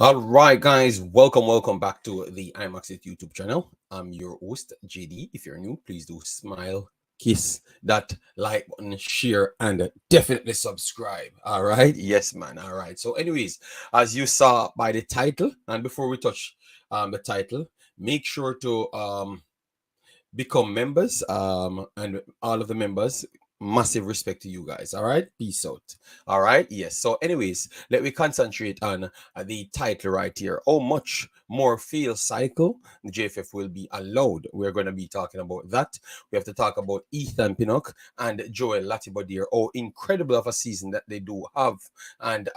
All right, guys, welcome back to the Imaxit YouTube channel. I'm your host, JD. If you're new, please do smile, kiss that like button, share, and definitely subscribe. All right, yes, man. All right. So, anyways, as you saw by the title, and before we touch the title, make sure to become members, and all of the members, massive respect to you guys. All right, peace out. All right, yes. So anyways, let me concentrate on the title right here. How much more field cycle the JFF will be allowed? We're going to be talking about that. We have to talk about Ethan Pinnock and Joel Latibeaudiere. Oh, incredible of a season that they do have. And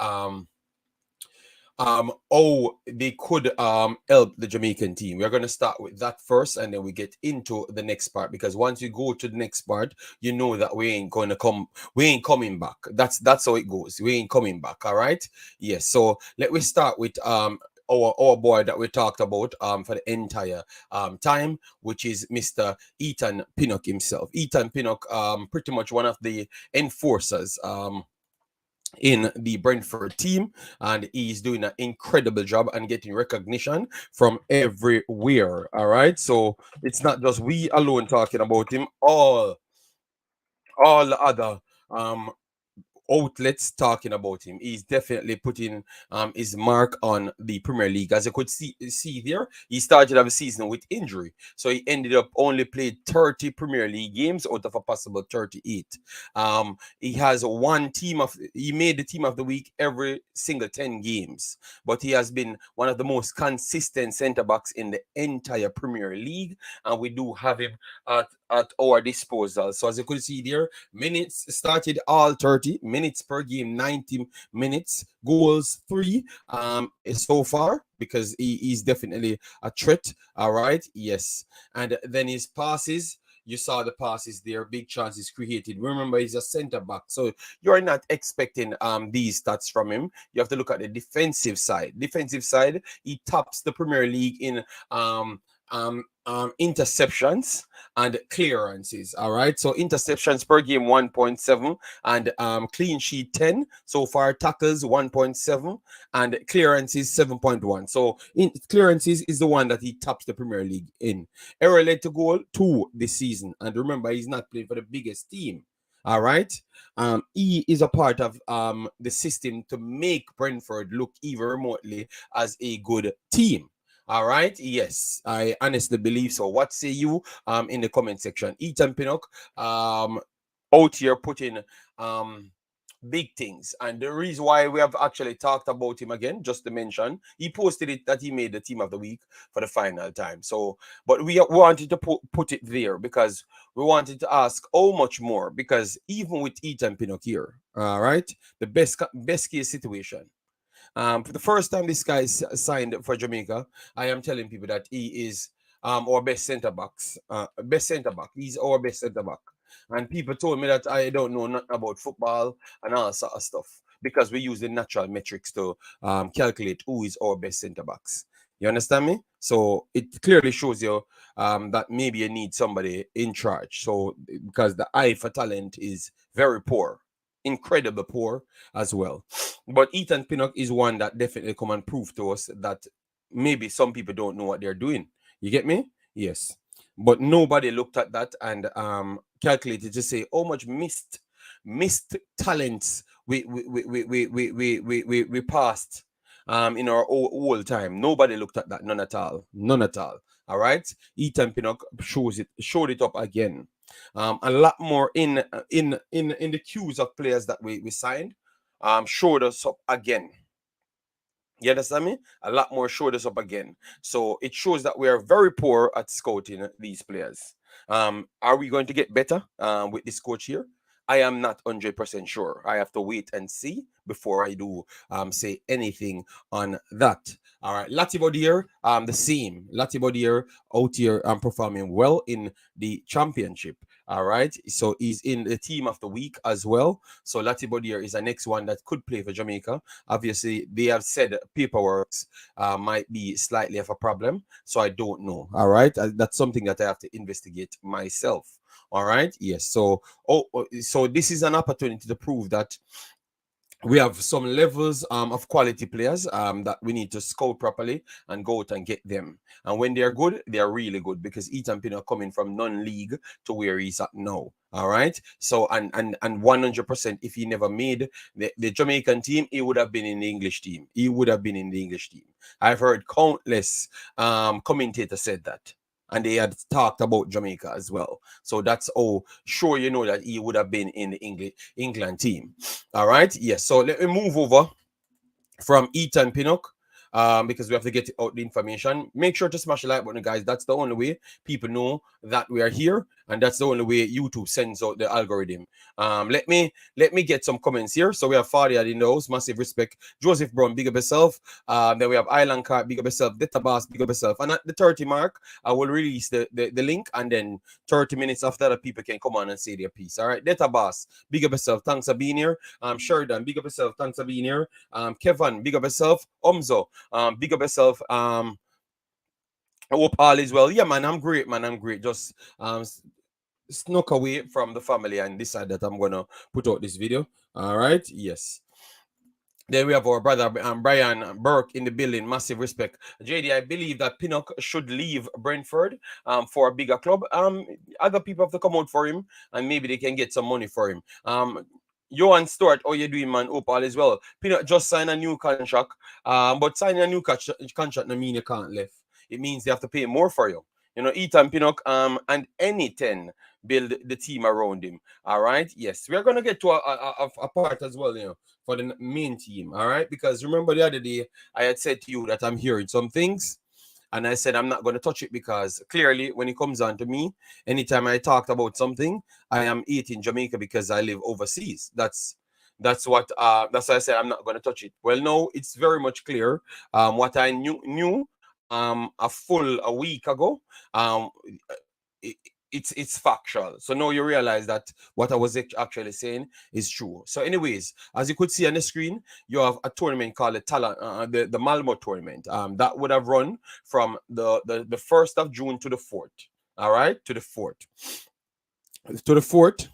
oh, they could help the Jamaican team. We're going to start with that first, and then we get into the next part, because once we go to the next part, you know that we ain't coming back. That's how it goes. We ain't coming back. All right, yes. So let me start with our boy that we talked about for the entire time, which is Mr. Ethan Pinnock himself. Ethan Pinnock, pretty much one of the enforcers in the Brentford team, and he's doing an incredible job and getting recognition from everywhere. All right, so it's not just we alone talking about him. All the other um outlets talking about him. He's definitely putting his mark on the Premier League. As you could see there, he started the season with injury, so he ended up only played 30 Premier League games out of a possible 38. He has he made the team of the week every single 10 games, but he has been one of the most consistent centre backs in the entire Premier League, and we do have him at our disposal. So as you could see there, minutes started all 30 minutes per game, 90 minutes, goals 3 so far, because he's definitely a threat. All right, yes. And then his passes, you saw the passes there, big chances created. Remember, he's a center back, so you're not expecting these stats from him. You have to look at the defensive side. He tops the Premier League in interceptions and clearances. All right, so interceptions per game 1.7, and clean sheet 10 so far, tackles 1.7, and clearances 7.1. So in clearances is the one that he tops the Premier League in. Error led to goal 2 this season, and remember, he's not playing for the biggest team. All right, he is a part of the system to make Brentford look even remotely as a good team. All right, yes, I honestly believe so. What say you in the comment section? Ethan Pinnock out here putting big things, and the reason why we have actually talked about him again, just to mention, he posted it that he made the team of the week for the final time. So, but we wanted to put it there because we wanted to ask how much more, because even with Ethan Pinnock here, all right, the best case situation. For the first time this guy signed for Jamaica, I am telling people that he is our best centre backs. Best centre back. He's our best centre back. And people told me that I don't know nothing about football and all sort of stuff, because we use the natural metrics to calculate who is our best centre backs. You understand me? So it clearly shows you that maybe you need somebody in charge. So because the eye for talent is very poor, incredible poor as well. But Ethan Pinnock is one that definitely come and prove to us that maybe some people don't know what they're doing. You get me? Yes. But nobody looked at that and calculated to say how much missed talents we passed in our whole time. Nobody looked at that. None at all. None at all. All right. Ethan Pinnock showed it up again. A lot more in the queues of players that we signed showed us up again. You understand me? A lot more showed us up again. So it shows that we are very poor at scouting these players. Are we going to get better with this coach here? I am not 100% sure. I have to wait and see before I do say anything on that. All right, Latibeaudiere, the same. Latibeaudiere out here performing well in the championship. All right, so he's in the team of the week as well. So Latibeaudiere is the next one that could play for Jamaica. Obviously, they have said paperwork might be slightly of a problem, so I don't know. All right, that's something that I have to investigate myself. All right, yes. So, so this is an opportunity to prove that we have some levels of quality players that we need to scout properly and go out and get them. And when they're good, they're really good, because Ethan Pinnock coming from non-league to where he's at now. All right. So and 100%, if he never made the Jamaican team, he would have been in the English team. He would have been in the English team. I've heard countless commentators said that. And they had talked about Jamaica as well. So that's how sure you know that he would have been in the England team. All right. Yes. So let me move over from Ethan Pinnock. Because we have to get out the information. Make sure to smash the like button, guys. That's the only way people know that we are here, and that's the only way YouTube sends out the algorithm. Let me get some comments here. So we have Fadia in the house, massive respect. Joseph Brown, big up yourself. Then we have Island Card, big up yourself. Data Boss, big up yourself. And at the 30 mark, I will release the link, and then 30 minutes after that, people can come on and say their piece. All right, Data Boss, big up yourself. Thanks for being here. Sheridan, big up yourself. Thanks for being here. Kevin, big up yourself. Omzo, big up yourself. I hope all is well. Yeah, man, I'm great, man. I'm great. Just snuck away from the family and decided that I'm gonna put out this video. All right, yes. Then we have our brother Brian Burke in the building. Massive respect. JD, I believe that Pinnock should leave Brentford for a bigger club. Other people have to come out for him, and maybe they can get some money for him. Johan Stewart, how you doing, man? Hope all is well. Pinnock just signed a new contract, but signing a new contract no mean you can't leave. It means they have to pay more for you. You know, Ethan Pinnock and any 10 build the team around him. All right. Yes, we are gonna get to a part as well, you know, for the main team. All right, because remember the other day I had said to you that I'm hearing some things, and I said I'm not going to touch it because clearly when it comes on to me, anytime I talked about something, I am eating Jamaica because I live overseas. That's what that's why I said I'm not going to touch it. Well, no, it's very much clear. What I knew a week ago. It's factual. So now you realize that what I was actually saying is true. So anyways, as you could see on the screen, you have a tournament called the MALMÖ tournament. That would have run from the 1st of June to the 4th. All right, to the 4th. To the 4th.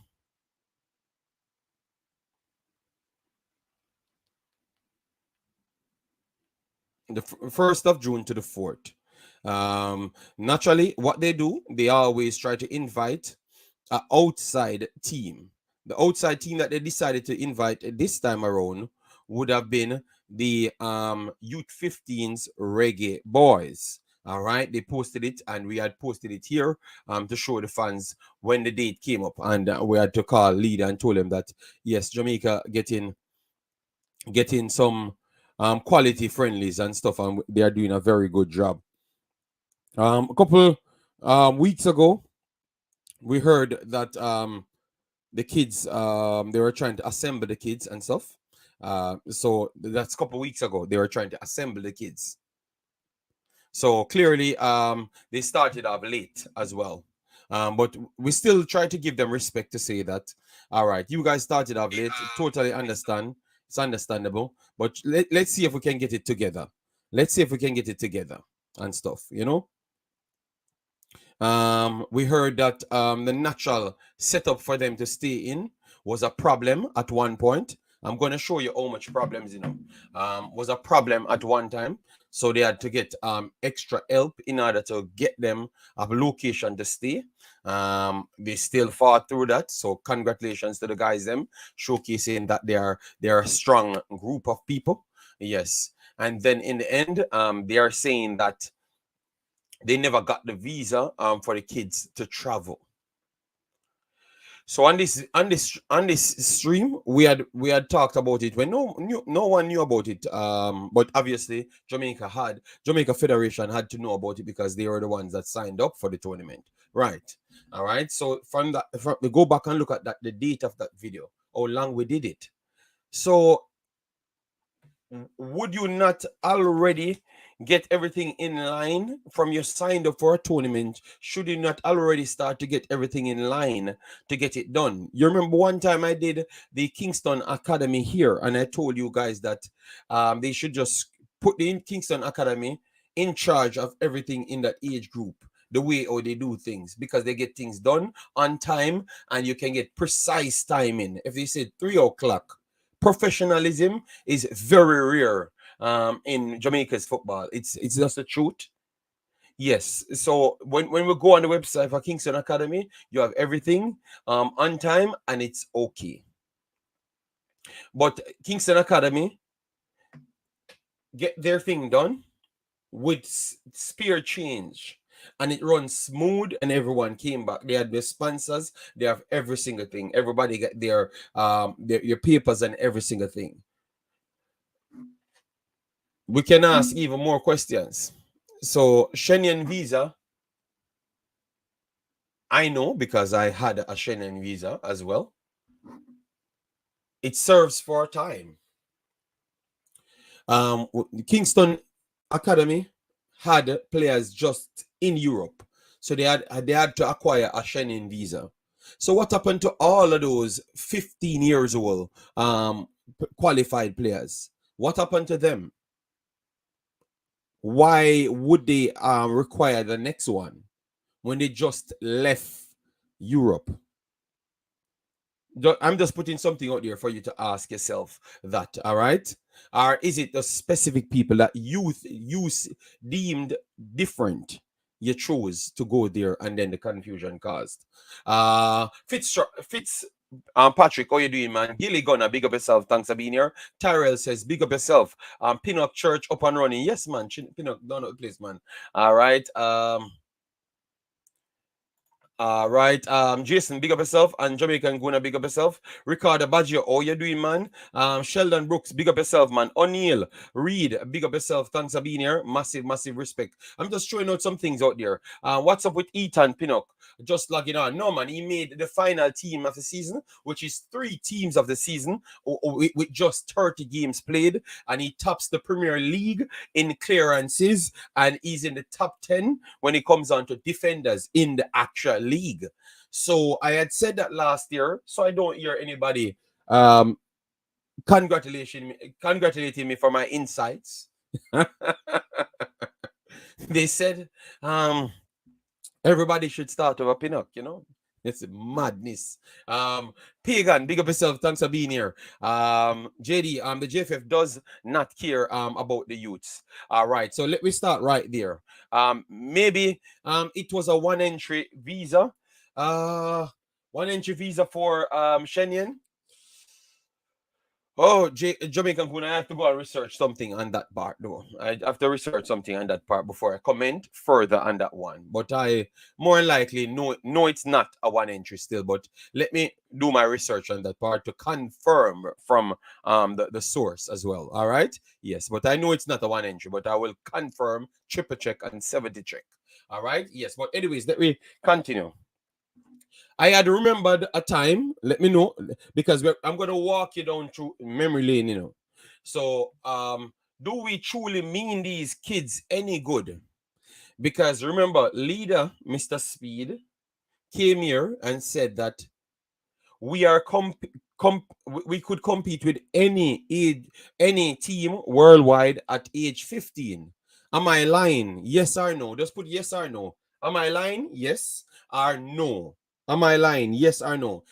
The 1st of June to the 4th. Naturally, what they do, they always try to invite an outside team. The outside team that they decided to invite this time around would have been the Youth 15's Reggae Boyz. All right, they posted it, and we had posted it here to show the fans when the date came up, and we had to call leader and told them that yes, Jamaica getting some quality friendlies and stuff, and they are doing a very good job. A couple weeks ago, we heard that the kids they were trying to assemble the kids and stuff. So that's a couple weeks ago. They were trying to assemble the kids. So clearly, they started off late as well. But we still try to give them respect to say that, all right, you guys started off late. Totally understand. It's understandable. But let's see if we can get it together. Let's see if we can get it together and stuff, you know? We heard that the natural setup for them to stay in was a problem at one point. I'm going to show you how much problems, you know, was a problem at one time. So they had to get extra help in order to get them a location to stay. They still fought through that. So congratulations to the guys, them showcasing that they are a strong group of people. Yes. And then in the end, they are saying that they never got the visa for the kids to travel. So on this stream, we had talked about it when no one knew about it. But obviously Jamaica Federation had to know about it because they were the ones that signed up for the tournament, right? All right. So from we go back and look at that, the date of that video, how long we did it. So would you not already get everything in line from your signed up for a tournament? Should you not already start to get everything in line to get it done? You remember one time I did the Kingston Academy here, and I told you guys that they should just put the Kingston Academy in charge of everything in that age group, the way how they do things, because they get things done on time and you can get precise timing. If they said 3 o'clock, professionalism is very rare in Jamaica's football. It's just the truth. Yes. So when we go on the website for Kingston Academy, you have everything on time and it's okay. But Kingston Academy get their thing done with spear change, and it runs smooth, and everyone came back. They had their sponsors, they have every single thing. Everybody get their your papers and every single thing. We can ask even more questions. So Schengen visa, I know because I had a Schengen visa as well. It serves for time. Kingston Academy had players just in Europe, so they had to acquire a Schengen visa. So what happened to all of those 15 years old qualified players? What happened to them? Why would they require the next one when they just left Europe? I'm just putting something out there for you to ask yourself that, all right? Or is it the specific people that you deemed different? You chose to go there and then the confusion caused. Fitz Patrick, how you doing, man? Gilly Gunner, big up yourself. Thanks for being here. Tyrell says, big up yourself. Pinnock Church up and running. Yes, man. Pinnock, down the place, man. All right. Right. Jason, big up yourself. And Jamaican Guna, big up yourself. Ricardo Baggio, how you doing, man? Sheldon Brooks, big up yourself, man. O'Neill, Reed, big up yourself. Thanks for being here. Massive, massive respect. I'm just throwing out some things out there. What's up with Ethan Pinnock? Just logging on. No, man, he made the final team of the season, which is 3 teams of the season with just 30 games played. And he tops the Premier League in clearances. And he's in the top 10 when it comes on to defenders in the actual league. So I had said that last year, so I don't hear anybody congratulating me for my insights. They said everybody should start with a Pinnock, you know. It's madness. Pagan, big up yourself. Thanks for being here. JD, the JFF does not care about the youths. All right, so let me start right there. Maybe it was a one entry visa. One entry visa for Schengen. Oh, Jamaican Kuna, I have to go and research something on that part, though. I have to research something on that part before I comment further on that one. But I more likely know it's not a one entry still. But let me do my research on that part to confirm from the source as well. All right? Yes, but I know it's not a one entry, but I will confirm, triple check, and 70 check. All right? Yes, but anyways, let me continue. I had remembered a time, let me know, because I'm going to walk you down through memory lane, you know. So, do we truly mean these kids any good? Because remember, leader, Mr. Speed, came here and said that we are we could compete with any team worldwide at age 15. Am I lying? Yes or no? Just put yes or no. Am I lying? Yes or no? Am I lying? Yes or no?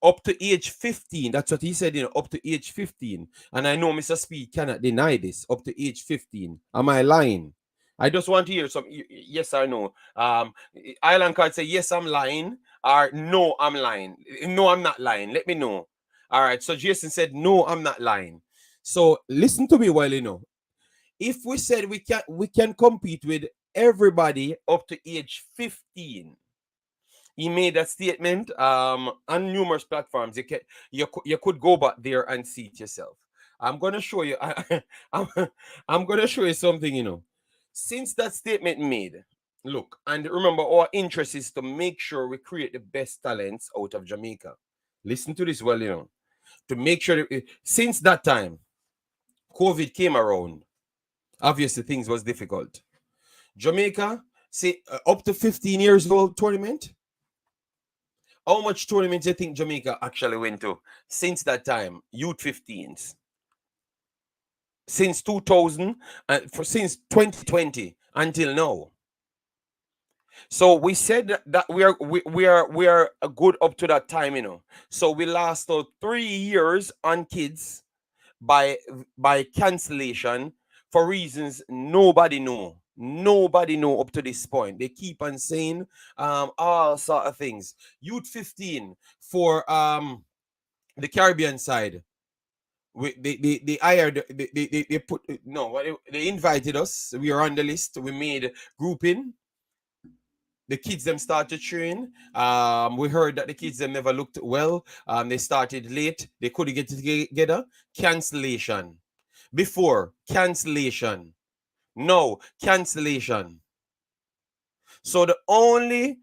Up to age 15. That's what he said, you know, up to age 15. And I know Mr. Speed cannot deny this. Up to age 15. Am I lying? I just want to hear some yes or no. Island card say yes, I'm lying, or no, I'm lying. No, I'm not lying. Let me know. All right. So Jason said no, I'm not lying. So listen to me well, you know. If we said we can compete with everybody up to age 15. He made that statement on numerous platforms. You could go back there and see it yourself. I'm gonna show you. I'm gonna show you something, you know. Since that statement made, look, and remember, our interest is to make sure we create the best talents out of Jamaica. Listen to this well, you know. To make sure that since that time, COVID came around. Obviously, things was difficult. Jamaica, say up to 15 years old tournament. How much tournaments do you think Jamaica actually went to since that time? Youth 15s. Since 2000, since 2020 until now. So we said that we are good up to that time, you know. So we last 3 years on kids by cancellation for reasons nobody know. Nobody know up to this point. They keep on saying all sort of things. Youth 15 for the Caribbean side. They hired, they put, no, they invited us. We are on the list. We made grouping. The kids them started train. We heard that the kids them never looked well. They started late. They couldn't get together. Cancellation. Before, cancellation. No, cancellation. So the only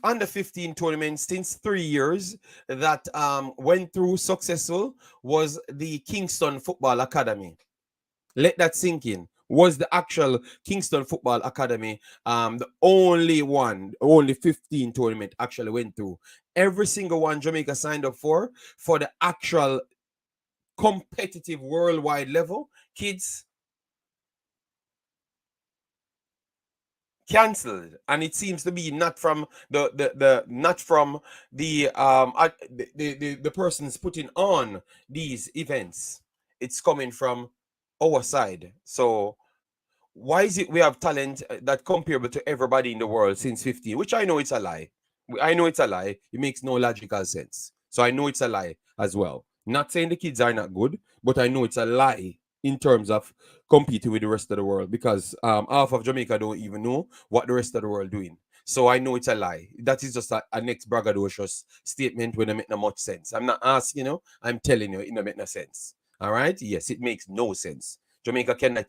under 15 tournament since 3 years that went through successful was the Kingston Football Academy. Let that sink in. Was the actual Kingston Football Academy the only 15 tournament actually went through. Every single one Jamaica signed up for the actual competitive worldwide level, kids, cancelled. And it seems to be not from the persons putting on these events. It's coming from our side. So why is it we have talent that comparable to everybody in the world since 15, which I know it's a lie. I know it's a lie. It makes no logical sense. So I know it's a lie as well. Not saying the kids are not good, but I know it's a lie in terms of competing with the rest of the world, because half of Jamaica don't even know what the rest of the world doing. So I know it's a lie. That is just a next braggadocious statement when it make no much sense. I'm not asking you, I'm telling you, it don't make no sense. All right? Yes, it makes no sense. Jamaica cannot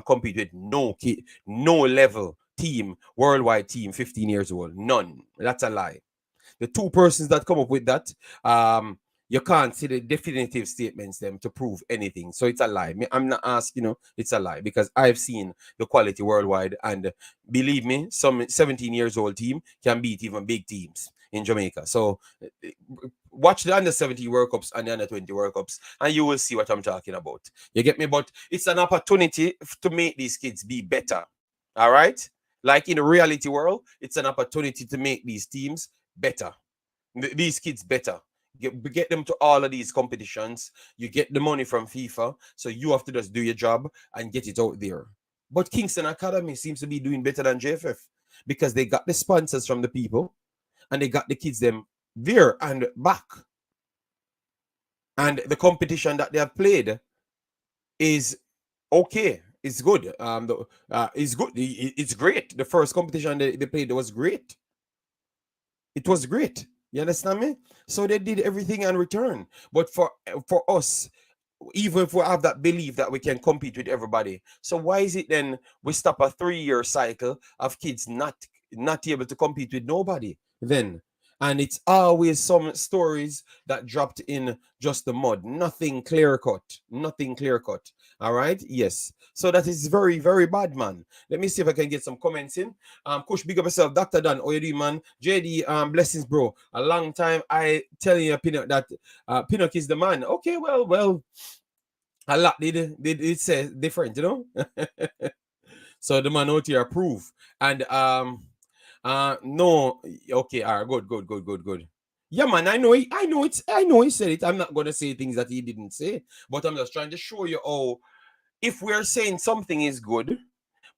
compete with no level team, worldwide team, 15 years old. None. That's a lie. The two persons that come up with that, you can't see the definitive statements them to prove anything. So it's a lie. I'm not asking, it's a lie, because I've seen the quality worldwide, and believe me, some 17 years old team can beat even big teams in Jamaica. So watch the under 70 World Cups and the under 20 World Cups, and you will see what I'm talking about. You get me? But it's an opportunity to make these kids be better. All right? Like in the reality world, it's an opportunity to make these teams better. These kids better. Get them to all of these competitions. You get the money from FIFA, so you have to just do your job and get it out there. But Kingston Academy seems to be doing better than JFF, because they got the sponsors from the people, and they got the kids them there and back. And the competition that they have played is okay. It's good. It's good. It's great. The first competition they played was great. It was great. You understand me? So they did everything in return. But for us, even if we have that belief that we can compete with everybody, so why is it then we stop a 3-year cycle of kids not able to compete with nobody then? And it's always some stories that dropped in just the mud. Nothing clear cut. Nothing clear cut. All right? Yes. So that is very, very bad, man. Let me see if I can get some comments in. Kush, big up yourself. Dr. Dan, how you doing, man? JD, blessings, bro. A long time I telling you, Pinnock, that Pinnock is the man. Okay, well, a lot did it say different, So the man out here approve. And no, okay, all right, good. Yeah, man, I know he said it. I'm not gonna say things that he didn't say, but I'm just trying to show you how, if we're saying something is good,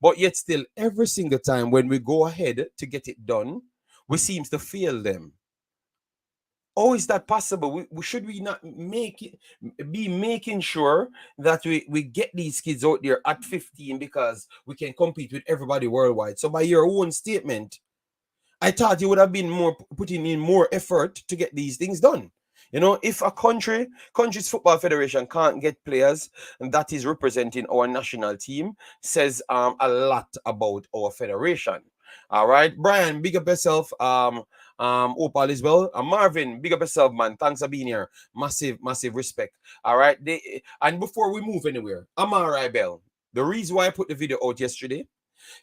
but yet still every single time when we go ahead to get it done, we seems to fail them. How is that possible? Should we not be making sure that we get these kids out there at 15, because we can compete with everybody worldwide? So by your own statement, I thought you would have been putting in more effort to get these things done. If a country's football federation can't get players that is representing our national team, says a lot about our federation. All right, Brian, big up yourself. Opal as well. Marvin, big up yourself, man. Thanks for being here. Massive respect. All right. And before we move anywhere, Amari Bell. The reason why I put the video out yesterday,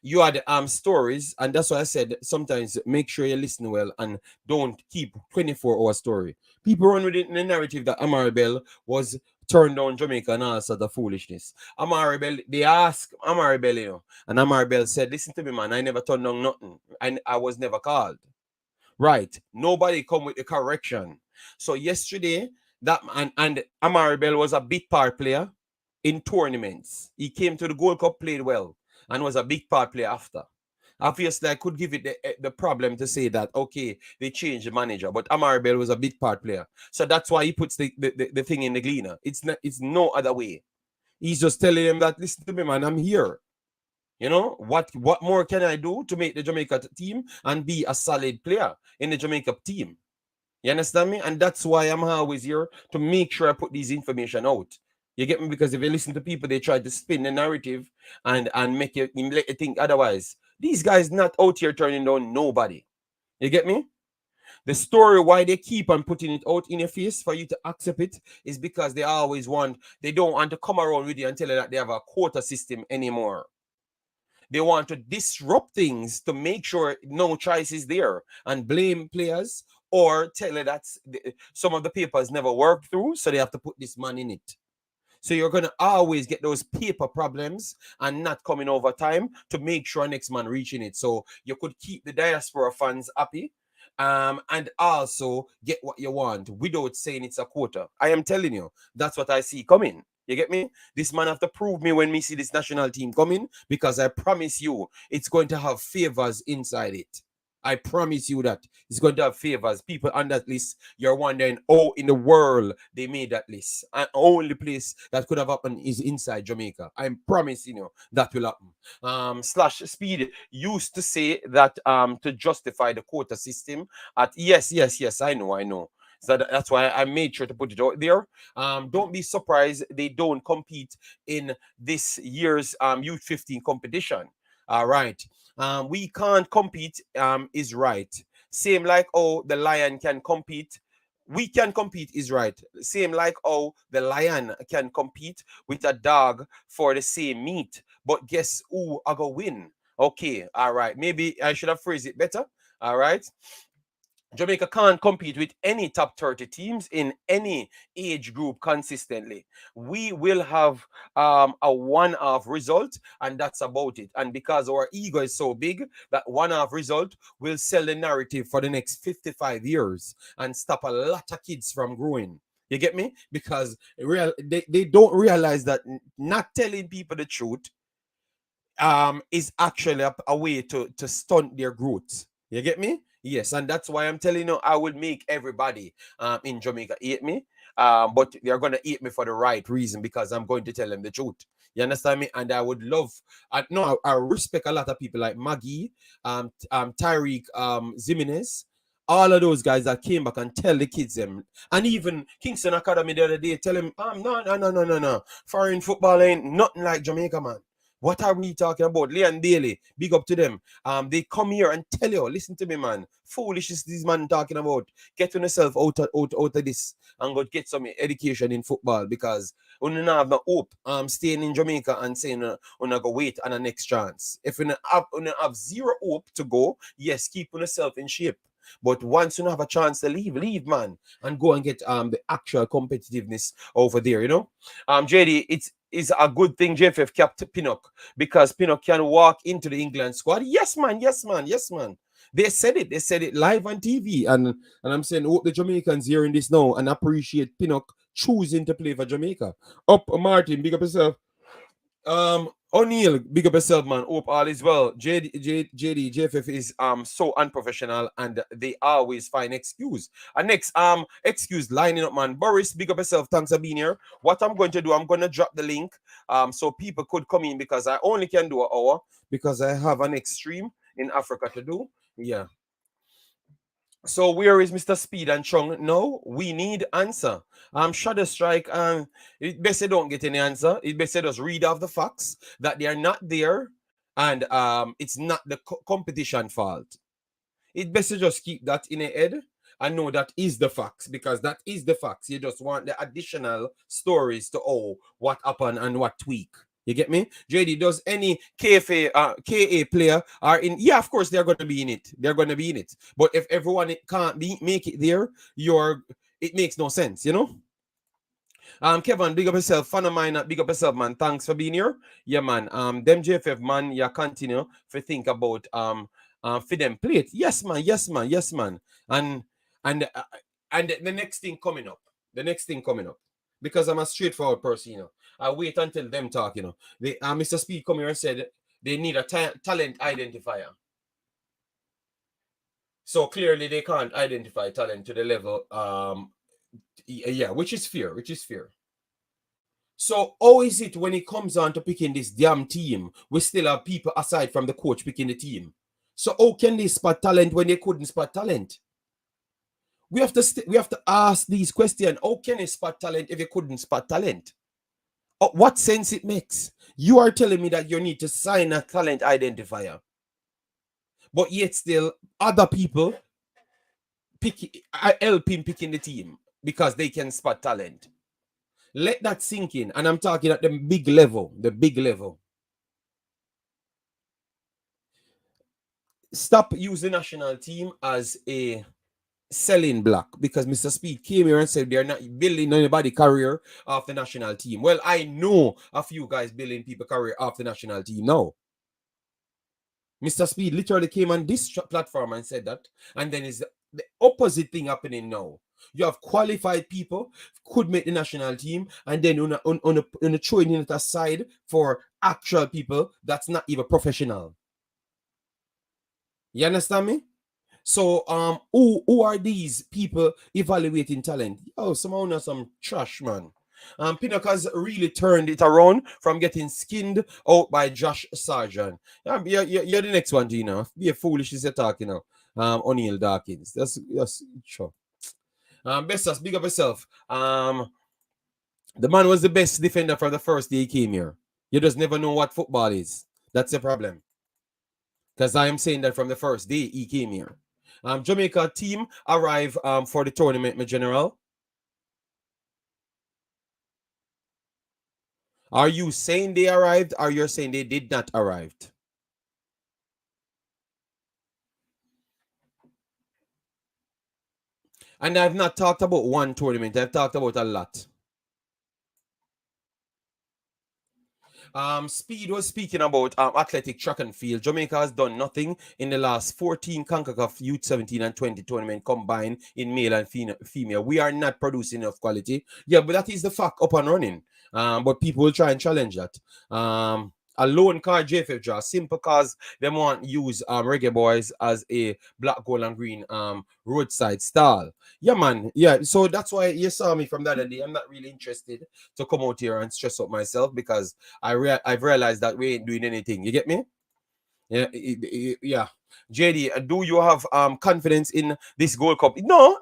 you had stories, and that's why I said sometimes make sure you listen well and don't keep 24-hour story. People run with the narrative that Amari Bell was turned down Jamaica and all sort of foolishness. Amari Bell, they asked Amari Bell, and Amari Bell said, listen to me, man, I never turned down nothing. I was never called. Right. Nobody come with the correction. So yesterday, That and Amari Bell was a big part player in tournaments. He came to the Gold Cup, played well, and was a big part player after. Obviously, I could give it the problem to say that, okay, they changed the manager, but Amari Bell was a big part player. So that's why he puts the thing in the cleaner. It's no other way. He's just telling him that, listen to me, man, I'm here. You know, what more can I do to make the Jamaica team and be a solid player in the Jamaica team? You understand me? And that's why I'm always here, to make sure I put these information out. You get me? Because if you listen to people, they try to spin the narrative and make you let you think otherwise. These guys not out here turning down nobody. You get me? The story why they keep on putting it out in your face for you to accept it is because they don't want to come around with you and tell you that they have a quota system anymore. They want to disrupt things to make sure no choice is there and blame players, or tell you that some of the papers never worked through, so they have to put this man in it. So you're going to always get those paper problems and not coming over time to make sure next man reaching it. So you could keep the diaspora fans happy, and also get what you want without saying it's a quota. I am telling you, that's what I see coming. You get me? This man have to prove me when we see this national team coming, because I promise you, it's going to have favors inside it. I promise you that it's going to have favors. People on that list, you're wondering, oh, in the world they made that list. And only place that could have happened is inside Jamaica. I'm promising you that will happen. Slash Speed used to say that to justify the quota system at yes, I know. So that's why I made sure to put it out there. Don't be surprised they don't compete in this year's Youth 15 competition. All right. We can't compete is right. Same like, oh, the lion can compete. We can compete is right. Same like, oh, the lion can compete with a dog for the same meat. But guess who I go win? Okay, all right. Maybe I should have phrased it better. All right. Jamaica can't compete with any top 30 teams in any age group consistently. We will have a one-off result, and that's about it. And because our ego is so big, that one-off result will sell the narrative for the next 55 years and stop a lot of kids from growing. You get me? Because they don't realize that not telling people the truth is actually a way to stunt their growth. You get me? Yes, and that's why I'm telling you, I will make everybody in Jamaica hate me. But they're gonna hate me for the right reason, because I'm going to tell them the truth. You understand me? And I would love, I respect a lot of people like Maggie, Tyreek, Zimenez, all of those guys that came back and tell the kids them, and even Kingston Academy the other day tell him, no. Foreign football ain't nothing like Jamaica, man. What are we talking about? Leon Daly, big up to them. They come here and tell you, listen to me, man. Foolish is this man talking about. Get yourself out of this and go get some education in football, because we don't have no hope staying in Jamaica and saying we go wait on a next chance. If we have zero hope to go, yes, keep yourself in shape. But once you have a chance to leave, man, and go and get the actual competitiveness over there, you know. JD, it's a good thing JFF kept Pinnock, because Pinnock can walk into the England squad. Yes, man. They said it live on TV, and I'm saying, hope the Jamaicans hearing this now and appreciate Pinnock choosing to play for Jamaica. Up, Martin, big up yourself. O'Neill, big up yourself, man. Hope all is well. JFF is so unprofessional, and they always find excuse. And next excuse lining up, man. Boris, big up yourself. Thanks for being here. What I'm going to do, I'm gonna drop the link so people could come in, because I only can do an hour because I have an extreme in Africa to do. Yeah. So where is Mr. Speed and Chung? No, we need answer. Shadow Strike, it best they don't get any answer. It best they just read off the facts that they are not there, and it's not the competition fault. It best to just keep that in your head and know that is the facts, because that is the facts. You just want the additional stories to what happened and what tweak. You get me? JD, does any KA player are in? Yeah, of course they're going to be in it. They're going to be in it. But if everyone can't make it there, it makes no sense, you know? Kevin, big up yourself. Fan of mine, big up yourself, man. Thanks for being here. Yeah, man. Them JFF, man, you continue to think about for them plate. Yes, man. And the next thing coming up. The next thing coming up. Because I'm a straightforward person, you know. I wait until them talk, you know. Mr. Speed come here and said they need a talent identifier. So clearly they can't identify talent to the level, yeah, which is fair, So how is it when it comes on to picking this damn team, we still have people aside from the coach picking the team? So how can they spot talent when they couldn't spot talent? We have to ask these questions. How can they spot talent if they couldn't spot talent? What sense it makes? You are telling me that you need to sign a talent identifier, but yet still other people help him picking the team because they can spot talent. Let that sink in. And I'm talking at the big level. Stop using the national team as a selling block, because Mr. Speed came here and said they're not building anybody career off the national team. Well, I know a few guys building people career off the national team now. Mr. Speed literally came on this platform and said that, and then is the opposite thing happening now. You have qualified people could make the national team, and then on a throwing it aside for actual people that's not even professional. You understand me? So who are these people evaluating talent? Oh, someone knows some trash, man. Pinnock has really turned it around from getting skinned out by Josh Sargent. You're the next one, Gina. Be a foolish as you're talking now. O'Neal Dawkins. That's sure. Bestas, big up yourself. The man was the best defender from the first day he came here. You just never know what football is. That's the problem. Because I am saying that from the first day he came here. Jamaica team arrive for the tournament, my general. Are you saying they arrived, or you're saying they did not arrive? And I've not talked about one tournament. I've talked about a lot. Speed was speaking about athletic track and field. Jamaica has done nothing in the last 14 Concacaf Youth 17 and 20 tournament combined in male and female. We are not producing enough quality. Yeah, but that is the fact up and running. But people will try and challenge that. A lone car JFF draw, simple cause they want to use Reggae Boyz as a black, gold, and green roadside stall. Yeah, man. Yeah, so that's why you saw me from the other day. I'm not really interested to come out here and stress out myself, because I've realized that we ain't doing anything. You get me? Yeah, yeah. JD, do you have confidence in this Gold Cup? No.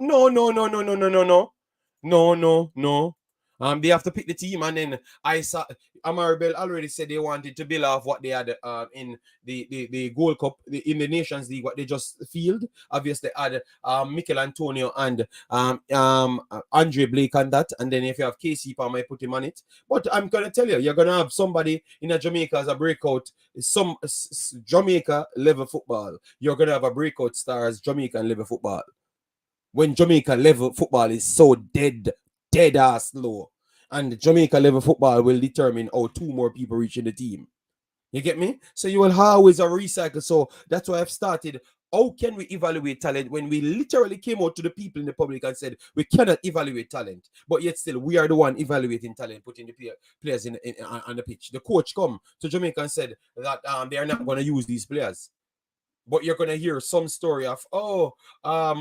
They have to pick the team, and then I saw Amarabel already said they wanted to build off what they had in the Gold Cup, in the Nations League, what they just field. Obviously, had Mikel Antonio and Andre Blake and that, and then if you have KC Palmer, put him on it. But I'm gonna tell you, you're gonna have somebody in a Jamaica as a breakout, some Jamaica level football. You're gonna have a breakout star as Jamaican level football. When Jamaica level football is so dead ass low. And Jamaica level football will determine how two more people reach in the team. You get me? So you will always recycle. So that's why I've started. How can we evaluate talent when we literally came out to the people in the public and said we cannot evaluate talent, but yet still we are the one evaluating talent, putting the players on the pitch. The coach come to Jamaica and said that they are not going to use these players. But you're gonna hear some story of,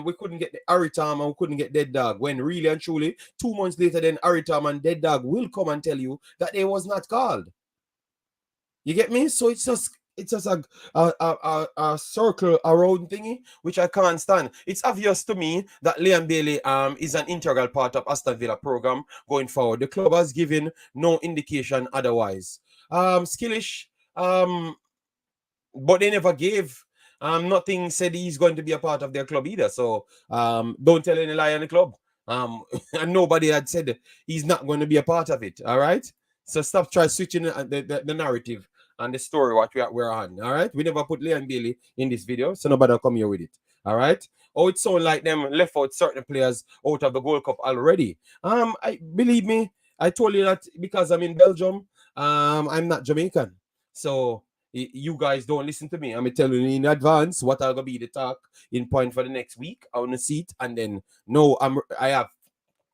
we couldn't get the Aritam and we couldn't get Dead Dog, when really and truly 2 months later then Aritam and Dead Dog will come and tell you that they was not called. You get me? So it's just a circle around thingy, which I can't stand. It's obvious to me that Liam Bailey is an integral part of Aston Villa program going forward. The club has given no indication otherwise. Skillish, but they never gave nothing said he's going to be a part of their club either. So don't tell any lie on the club. And nobody had said he's not going to be a part of it. All right. So stop trying switching the narrative and the story what we're on. All right. We never put Liam Bailey in this video, so nobody will come here with it. All right. Oh, it sounds like them left out certain players out of the Gold Cup already. Believe me, I told you that because I'm in Belgium. I'm not Jamaican. So you guys don't listen to me. I'm telling you in advance what are gonna be the talk in point for the next week on the seat, and then no,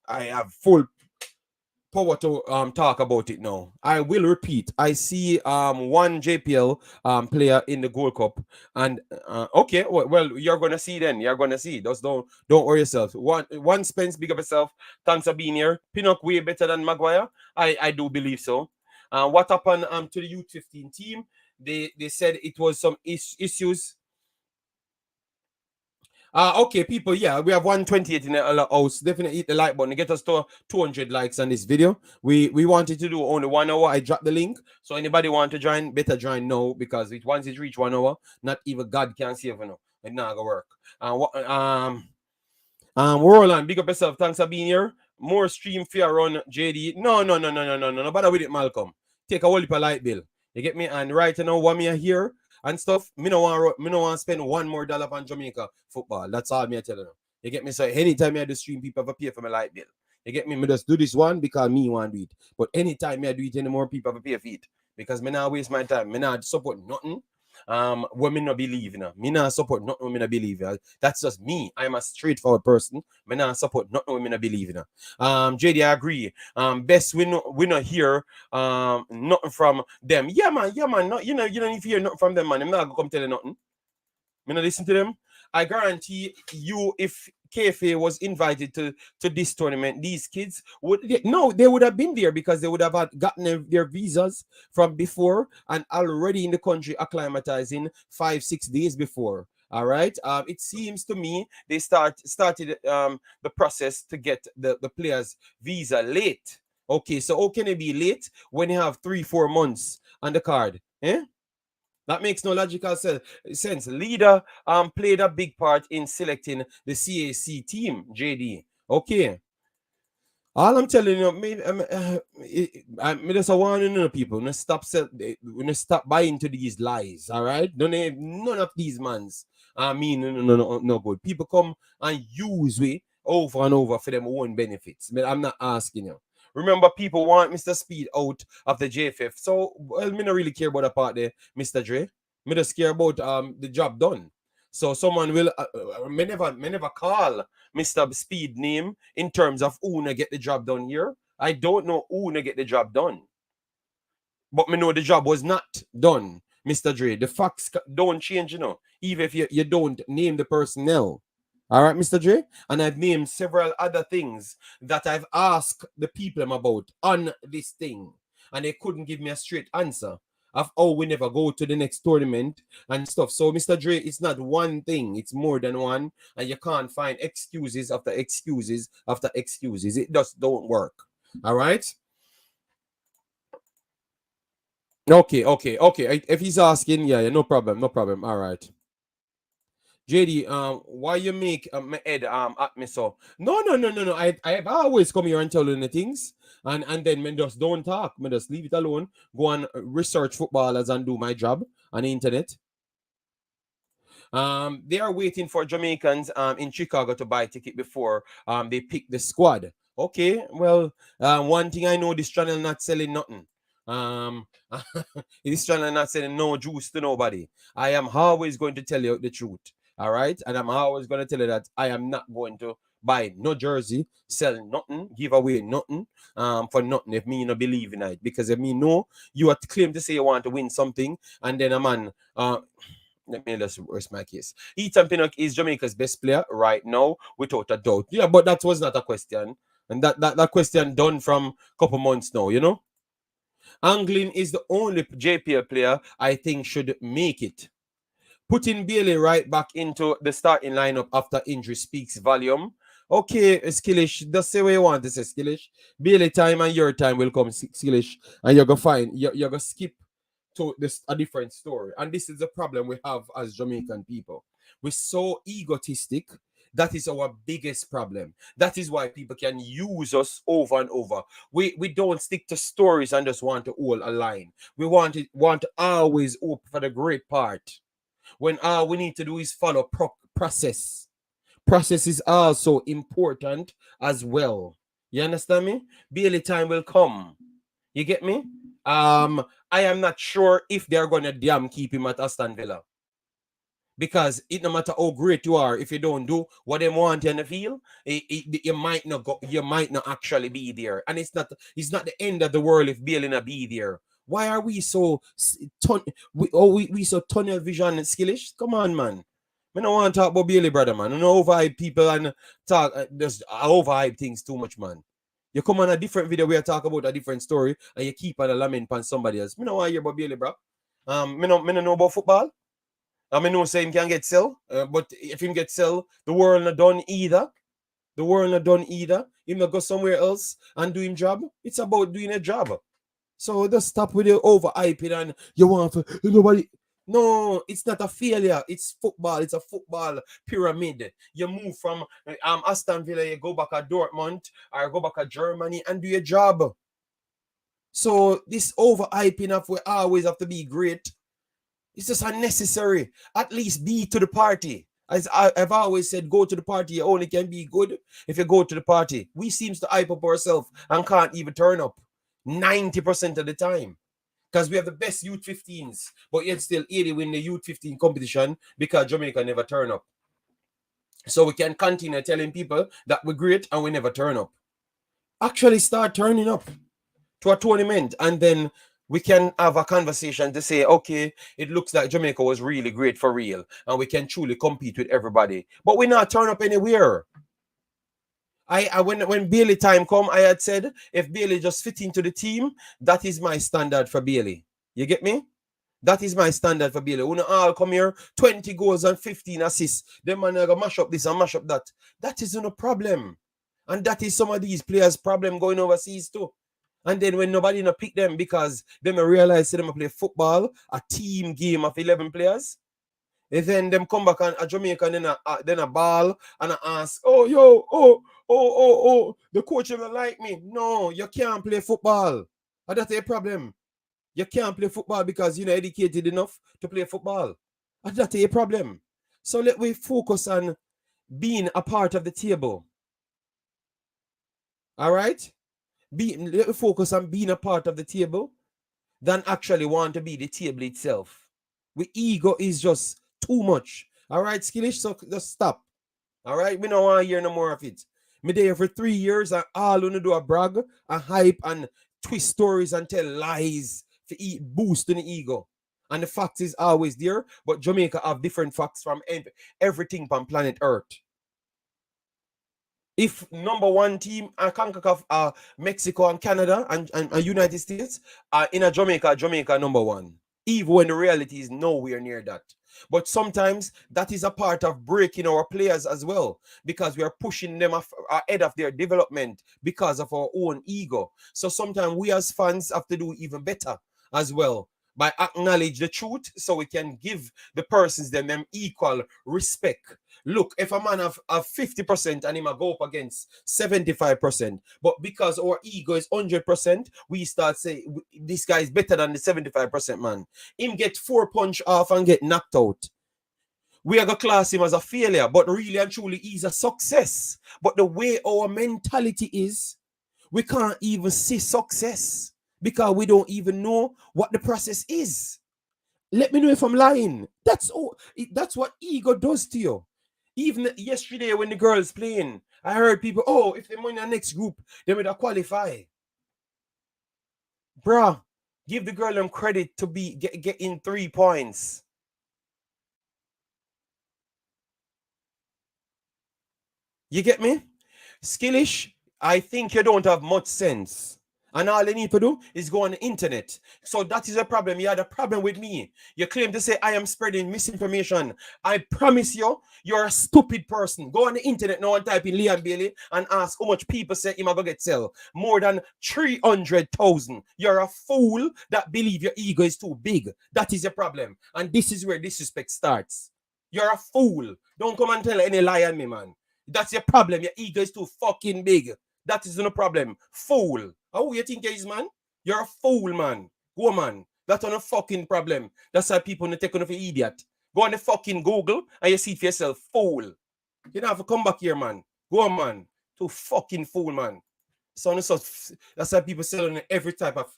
I have full power to talk about it now. I will repeat. I see one JPL player in the Gold Cup, and okay, well you're gonna see then. You're gonna see. Just don't worry yourself. One Spence, big up yourself. Thanks for being here. Pinnock way better than Maguire. I do believe so. What happened to the U15 team? They said it was some issues. Okay, people, yeah, we have 128 in the house. Definitely hit the like button. Get us to 200 likes on this video. We wanted to do only 1 hour. I dropped the link. So anybody want to join, better join now, because once it reach 1 hour, not even God can save you now. It's not gonna work. Roland, big up yourself. Thanks for being here. More stream fear run, JD. No. No bother with it, Malcolm. Take a whole heap of light bill. You get me? And right now, what me here and stuff, me no want to spend $1 more on Jamaica football. That's all me I tell you. You get me? So anytime I do stream, people have to pay for my light bill. You get me? Me just do this one because me want to do it. But anytime I do it anymore, people have to pay for it. Because me not waste my time. Me not support nothing. When me not believe, you know, me not support nothing when me not believe. That's just me. I'm a straightforward person. Me not support nothing when me not believe, you know. JD, I agree. Best we not hear nothing from them. Yeah, man. Not, you don't need to hear nothing from them, man. I'm not gonna come tell you nothing. Me not listen to them. I guarantee you, if KFA was invited to this tournament, these kids they would have been there because they would have gotten their visas from before and already in the country acclimatizing 5-6 days before. All right. It seems to me they started the process to get the players' visa late. Okay, so how can it be late when you have 3-4 months on the card? Eh? That makes no logical sense. Leader played a big part in selecting the CAC team, JD. Okay. All I'm telling you, I just want to know people, when stop buying into these lies, all right? None of these mans, no good. People come and use we over and over for them own benefits. But I'm not asking you. Remember, people want Mr. Speed out of the JFF. So, well, me not really care about the part there, Mr. Dre. Me just care about the job done. So someone will me never call Mr. Speed name in terms of who na get the job done here. I don't know who na get the job done. But me know the job was not done, Mr. Dre. The facts don't change, you know, even if you don't name the personnel. All right, Mr. Dre? And I've named several other things that I've asked the people about on this thing. And they couldn't give me a straight answer of, oh, we never go to the next tournament and stuff. So, Mr. Dre, it's not one thing. It's more than one. And you can't find excuses after excuses after excuses. It just don't work. All right? Okay. If he's asking, yeah, no problem. All right. JD, why you make my head at me so? No. I've always come here and tell you the things, and then me just don't talk. Me just leave it alone. Go and research footballers and do my job on the internet. They are waiting for Jamaicans in Chicago to buy a ticket before they pick the squad. Okay, well, one thing I know, this channel not selling nothing. This channel not selling no juice to nobody. I am always going to tell you the truth. All right, and I'm always going to tell you that I am not going to buy no jersey, sell nothing, give away nothing for nothing if me not believe in it. Because if me know you are claim to say you want to win something, and then a man let me just rest my case. Ethan Pinnock is Jamaica's best player right now, without a doubt. Yeah, but that was not a question. And that question done from a couple months now, you know? Anglin is the only JPL player I think should make it. Putting Bailey right back into the starting lineup after injury speaks volume. Okay, Skillish, just say what you want to say, Skillish. Bailey time and your time will come, Skillish, and you're gonna find you're gonna skip to this a different story. And this is the problem we have as Jamaican people. We're so egotistic. That is our biggest problem. That is why people can use us over and over. We don't stick to stories and just want to hold a line. We want to always hope for the great part, when all we need to do is follow process. Process is also important as well. You understand me? Bailey time will come. You get me? I am not sure if they're going to damn keep him at Aston Villa. Because it no matter how great you are, if you don't do what they want in the field, you might not go, you might not actually be there. And it's not the end of the world if Bailey not be there. Why are we so we so tunnel vision and skillish? Come on, man. I don't want to talk about Bailey, brother, man. I don't overhype people and talk just overhype things too much, man. You come on a different video where you talk about a different story and you keep on a lament on somebody else. I don't want to hear about Bailey, bro. I don't know about football. I mean, no say him can get sell, but if him get sell, the world not done either. The world not done either. Him not go somewhere else and do him job. It's about doing a job. So just stop with the overhyping and you want to nobody. No, it's not a failure. It's football. It's a football pyramid. You move from Aston Villa, you go back at Dortmund or go back at Germany and do your job. So this overhyping of we always have to be great. It's just unnecessary. At least be to the party. As I've always said, go to the party. You only can be good if you go to the party. We seems to hype up ourselves and can't even turn up 90% of the time. Because we have the best youth 15s, but yet still 80 win the youth 15 competition because Jamaica never turn up. So we can continue telling people that we're great and we never turn up. Actually start turning up to a tournament and then we can have a conversation to say, okay, it looks like Jamaica was really great for real and we can truly compete with everybody. But we not turn up anywhere. When Bailey time come, I had said, if Bailey just fit into the team, that is my standard for Bailey. You get me? That is my standard for Bailey. When all come here, 20 goals and 15 assists, them man gonna mash up this and mash up that. That isn't a problem. And that is some of these players' problem going overseas too. And then when nobody no pick them because they realize them play football, a team game of 11 players, and then them come back and a Jamaica and then a ball and I ask, the coach don't like me. No, you can't play football. And that's a problem. You can't play football because you're not educated enough to play football. And that's a problem. So let we focus on being a part of the table. All right? Let me focus on being a part of the table than actually want to be the table itself. The ego is just too much. All right, Skillish, so just stop. All right, we don't want to hear no more of it. Me there for 3 years and all want to do a brag and hype and twist stories and tell lies to boost in the ego. And the fact is always there, but Jamaica have different facts from everything from planet Earth. If number one team are Concacaf, Mexico and Canada and United States are in a Jamaica number one. Even when the reality is nowhere near that. But sometimes that is a part of breaking our players as well because we are pushing them ahead of their development because of our own ego. So sometimes we as fans have to do even better as well by acknowledge the truth so we can give the persons them equal respect. Look, if a man have 50% and him go up against 75%, but because our ego is 100%, we start saying this guy is better than the 75% man. Him get 4 punch off and get knocked out. We are going to class him as a failure, but really and truly he's a success. But the way our mentality is, we can't even see success because we don't even know what the process is. Let me know if I'm lying. That's what ego does to you. Even yesterday when the girls playing, I heard people, oh, if they win the next group, they will qualify. Bruh, give the girl them credit to be getting 3 points. You get me? Skillish, I think you don't have much sense. And all you need to do is go on the internet. So that is a problem. You had a problem with me. You claim to say I am spreading misinformation. I promise you, you're a stupid person. Go on the internet now and type in Liam Bailey and ask how much people say him going to get sell. More than 300,000. You're a fool that believe your ego is too big. That is your problem. And this is where disrespect starts. You're a fool. Don't come and tell any lie on me, man. That's your problem. Your ego is too fucking big. That is no problem. Fool. How you think you is, man? You're a fool, man. Go, man. That's not a fucking problem. That's why people don't take on for idiot. Go on the fucking Google and you see it for yourself. Fool. You don't have to come back here, man. Go on, man. To fucking fool, man. So that's why people selling every type of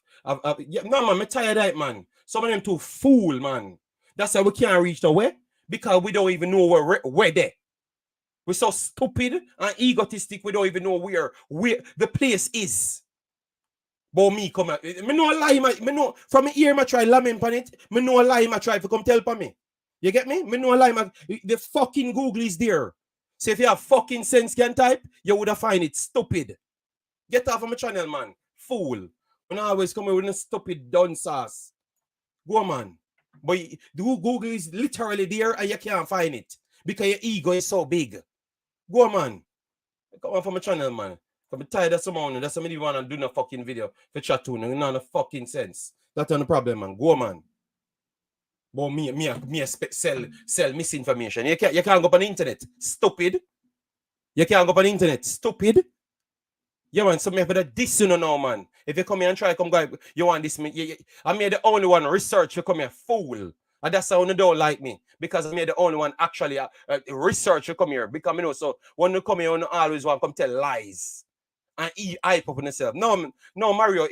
yeah, no, man, I'm tired of it, man. Some of them too fool, man. That's why we can't reach the way. because we don't even know where they. We're so stupid and egotistic, we don't even know where the place is. But me come out. Me no lie, me no from me ear, I try lament on it. Me no lie, I try to come tell for me. You get me? Me no lie, the fucking Google is there. So if you have fucking sense can type, you would have find it stupid. Get off of my channel, man. Fool. When I always come with a stupid dunce ass. Go, man. But the Google is literally there and you can't find it. Because your ego is so big. Go, man. Come on from my channel, man. I'm tired of someone. That's somebody want to do no fucking video for chat to no fucking sense. That's not the problem, man. Go, man. But me expect sell misinformation. You can't go up on the internet. Stupid. You can't go up on the internet. Stupid. Yeah, man. So me have to diss you now, man. If you come here and try to come go, you want this me. I'm the only one research. You come here, fool. And that's how you don't like me. Because I'm the only one actually research you come here. Because you know, so when you come here, you always want to come tell lies. And hype up on yourself. No, Mario,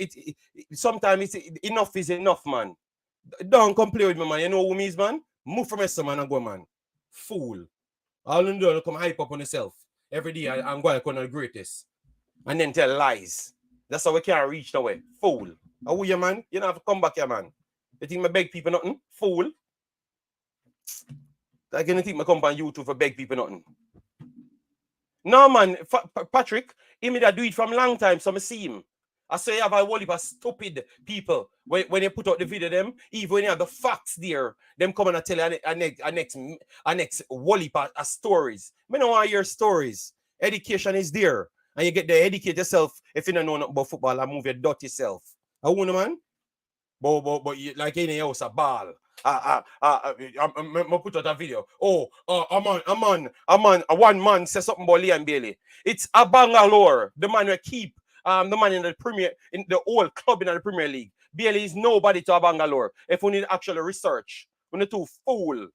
sometimes enough is enough, man. Don't come play with me, man. You know who me is, man? Move from us, man, and go, man. Fool. All you do is come hype up on yourself. Every day I'm going to come the greatest. And then tell lies. That's how we can't reach the way. Fool. How are you, man? You don't have to come back here, man. You think I beg people nothing? Fool. I can't think I come on YouTube for beg people nothing. No, man. Patrick, he made that do it from long time, so I see him. I say you have a whole heap of stupid people. When you put out the video, them, even when you have the facts there, them come and tell you a next whole heap of stories. I don't want to hear stories. Education is there. And you get to educate yourself if you don't know nothing about football and move your dirty self. I want man. But you, like any else, a ball. I put out a video. A one man says something about Liam Bailey. It's a Bangalore. The man will keep the man in the Premier, in the whole club in the Premier League. Bailey is nobody to a Bangalore. If we need actual research, we're too fool.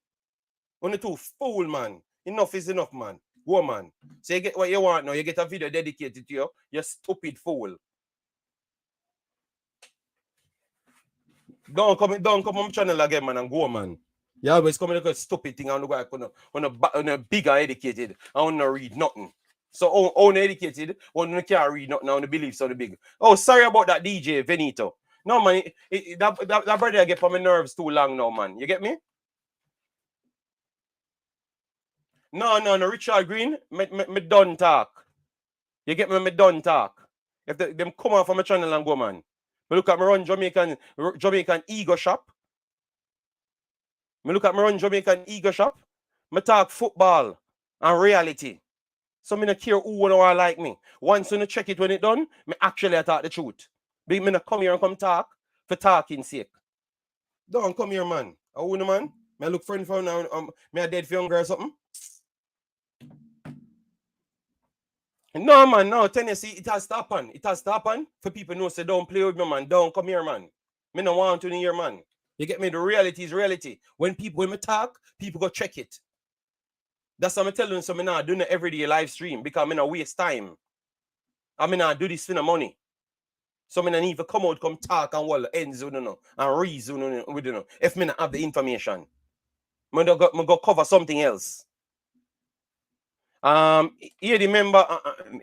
We're too fool, man. Enough is enough, man. Go, man. So you get what you want now. You get a video dedicated to you stupid fool. Don't come on my channel again, man, and go, man. You always come with a stupid thing and on a bigger educated. I want to read nothing. So on educated, when you can't read nothing, on the beliefs of the big. Oh, sorry about that, DJ Venito. No, man, that brother I get on my nerves too long now, man. You get me? No, Richard Green, me done talk. You get me done talk. If them come off from my channel and go, man. Me look at me run Jamaican ego shop. Me talk football and reality. So me not care who don't like me. Once you check it when it done, me actually talk the truth. Me not come here and come talk for talking sake. Don't come here, man. I want man. Me look friend for now. Me a dead for younger or something. No, man, no. Tennessee, it has to happen. It has to happen for people know say don't play with me, man. Don't come here, man. Me no want to hear, man. You get me? The reality is reality. When me talk, people go check it. That's what I'm telling you. So me not doing an everyday live stream because me not waste time. I mean, I do this for the money. So me not need to come out, come talk and what ends with and reason with if me not have the information. Me go cover something else. Here the member,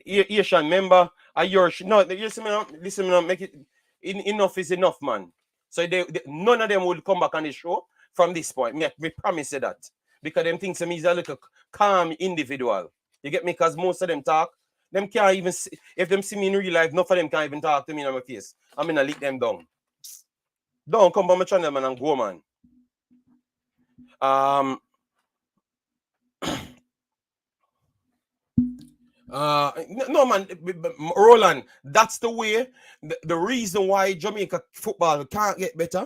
Asian member, listen, make it enough is enough, man. So none of them will come back on the show from this point. Me promise you that. Because them think he's a little calm individual. You get me? Because most of them talk, them can't even see, if them see me in real life, none of them can't even talk to me in my face. I'm gonna leak them down. Don't come on my channel, man, and go, man. No, man, Roland, that's the way. The reason why Jamaica football can't get better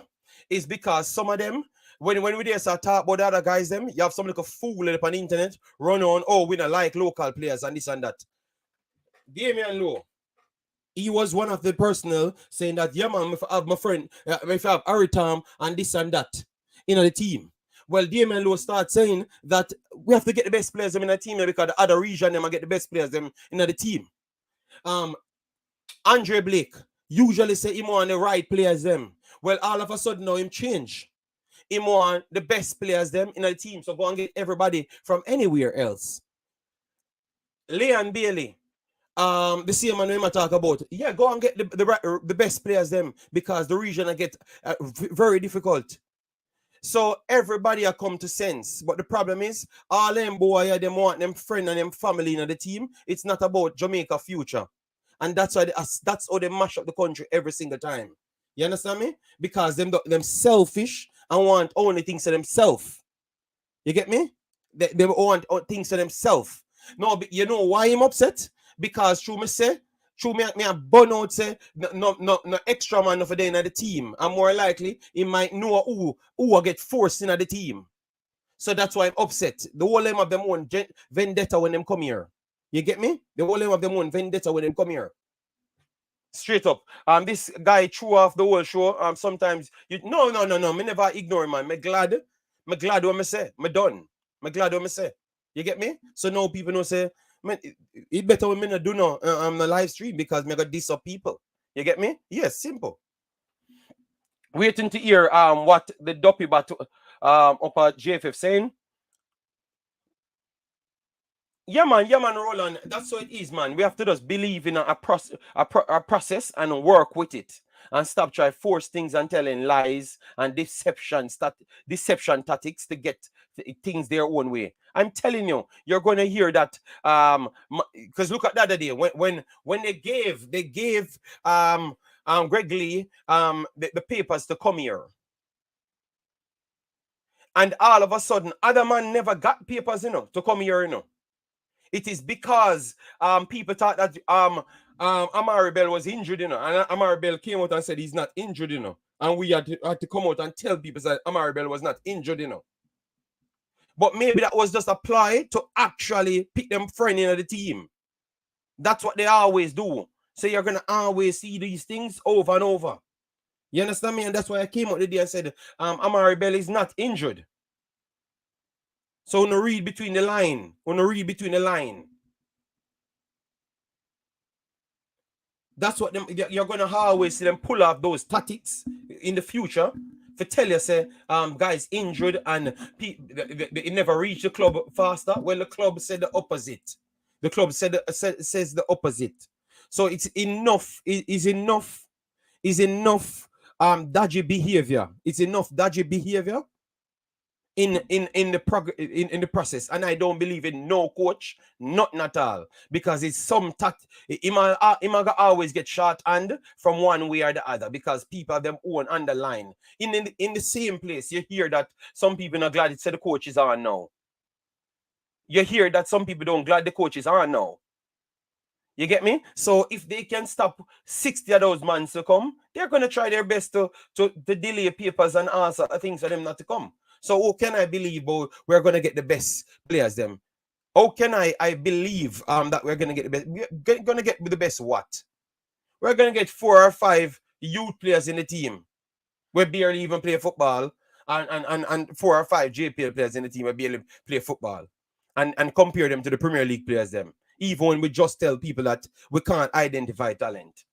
is because some of them, when we there start talk about the other guys, them, you have some like a fool up on the internet run on, oh, we don't like local players and this and that. Damian Lowe, he was one of the personnel saying that, yeah, man, if I have my friend, if I have Aritam and this and that in the team. Well, Damian Lowe started saying that we have to get the best players in the team because the other region them get the best players in the team. Andre Blake usually say him on the right players them. Well, all of a sudden now him change. He want the best players them in the team. So go and get everybody from anywhere else. Leon Bailey. The same man we talk about. Yeah, go and get the best players them because the region get very difficult. So everybody are come to sense. But the problem is, all them boy, them want them friend and them family in the team. It's not about Jamaica future. And that's why that's how they mash up the country every single time. You understand me? Because them selfish and want only things to themselves. You get me? They want things to themselves. No, but you know why I'm upset? Because through me a burn out say no extra man for day in the team. And more likely he might know who will get forced in the team. So that's why I'm upset. The whole of them own vendetta when them come here. You get me? The whole of them own vendetta when them come here. Straight up. This guy threw off the whole show. Sometimes you no. Me never ignore man. Me glad what me say. Me done. Me glad what me say. You get me? So now people know say, man, it better when me not do no on the live stream because me got diss up people. You get me? Yes, simple. Waiting to hear what the dopey battle up at JFF saying. Yeah, man, Roland. That's how it is, man. We have to just believe in a process and work with it. And stop trying to force things and telling lies and deception tactics to get things their own way. I'm telling you, you're going to hear that. Because look at the other day when they gave Greg Lee the papers to come here. And all of a sudden, other man never got papers, to come here, It is because people thought that Amari Bell was injured, and Amari Bell came out and said he's not injured, and we had to come out and tell people that Amari Bell was not injured, But maybe that was just applied to actually pick them friend in the team. That's what they always do. So you're gonna always see these things over and over. You understand me? And that's why I came out the day and said Amari Bell is not injured. So when you read between the line. That's what you're gonna always see them pull off those tactics in the future to tell you say guys injured and it never reached the club faster. Well, the club said the opposite. The club says the opposite. So it's enough. Is enough dodgy behavior. It's enough dodgy behavior in the process, and I don't believe in no coach, not at all, because it's some he might always get short hand from one way or the other because people have them own underline in the same place. You hear that some people are glad it said the coach is on now. You hear that some people don't glad the coach is on now. You get me? So if they can stop 60 of those months to come, they're gonna try their best to delay papers and answer things for them not to come. So how can I believe we're going to get the best players them? How can I believe that we're going to get the best? We're going to get the best what? We're going to get 4 or 5 youth players in the team. We barely even play football. And 4 or 5 JPL players in the team we barely play football. And compare them to the Premier League players them. Even when we just tell people that we can't identify talent.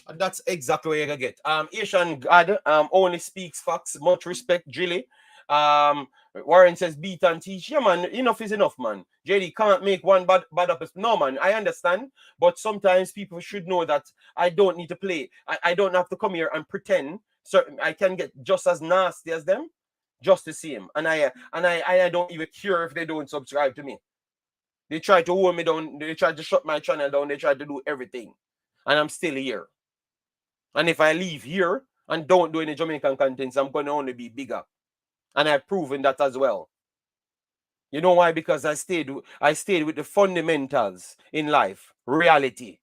And that's exactly what you're gonna get. Asian God only speaks facts. Much respect, Drilly. Warren says beat and teach. Yeah, man, enough is enough, man. JD can't make one bad up. No, man, I understand. But sometimes people should know that I don't need to play. I don't have to come here and pretend. So I can get just as nasty as them, just the same. And I don't even care if they don't subscribe to me. They try to hold me down. They try to shut my channel down. They try to do everything. And I'm still here. And if I leave here and don't do any Jamaican contents, I'm going to only be bigger. And I've proven that as well. You know why? Because I stayed with the fundamentals in life, reality.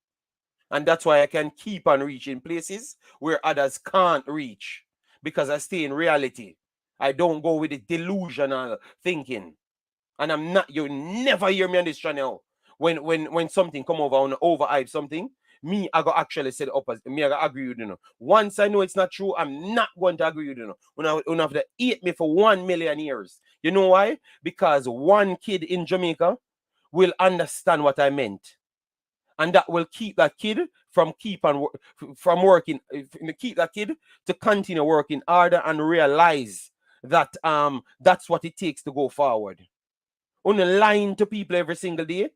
And that's why I can keep on reaching places where others can't reach. Because I stay in reality. I don't go with the delusional thinking. And I'm not, you never hear me on this channel when something come over and overhype something. Me, I got actually say the opposite. Me, I got agree with you. Once I know it's not true, I'm not going to agree with you. When I have to eat me for 1 million years. You know why? Because one kid in Jamaica will understand what I meant. and that will keep that kid from working, keep that kid to continue working harder and realize that that's what it takes to go forward. Only lying to people every single day,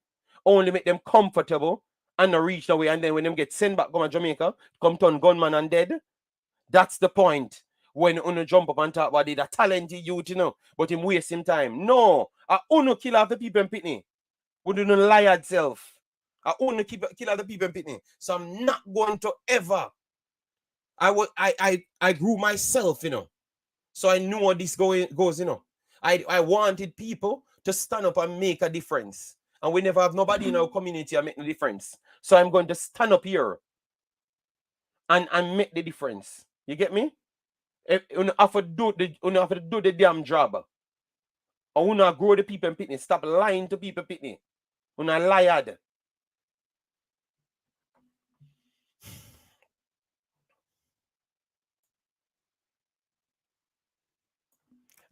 only make them comfortable and not reach the way, and then when them get sent back to Jamaica, come turn gunman and dead. That's the point. When Uno jump up and talk about it, a talented youth, but him waste him time. No, I Uno kill off the people in Pitney. We do not lie itself. I Uno kill off the people in Pitney. So I'm not going to ever. I grew myself, So I knew what this goes, I wanted people to stand up and make a difference. And we never have nobody in our community making a difference. So I'm going to stand up here and make the difference. You get me? If you have to do the damn job. Or you not grow the people in Pitney. Stop lying to people in Pitney. You not lied.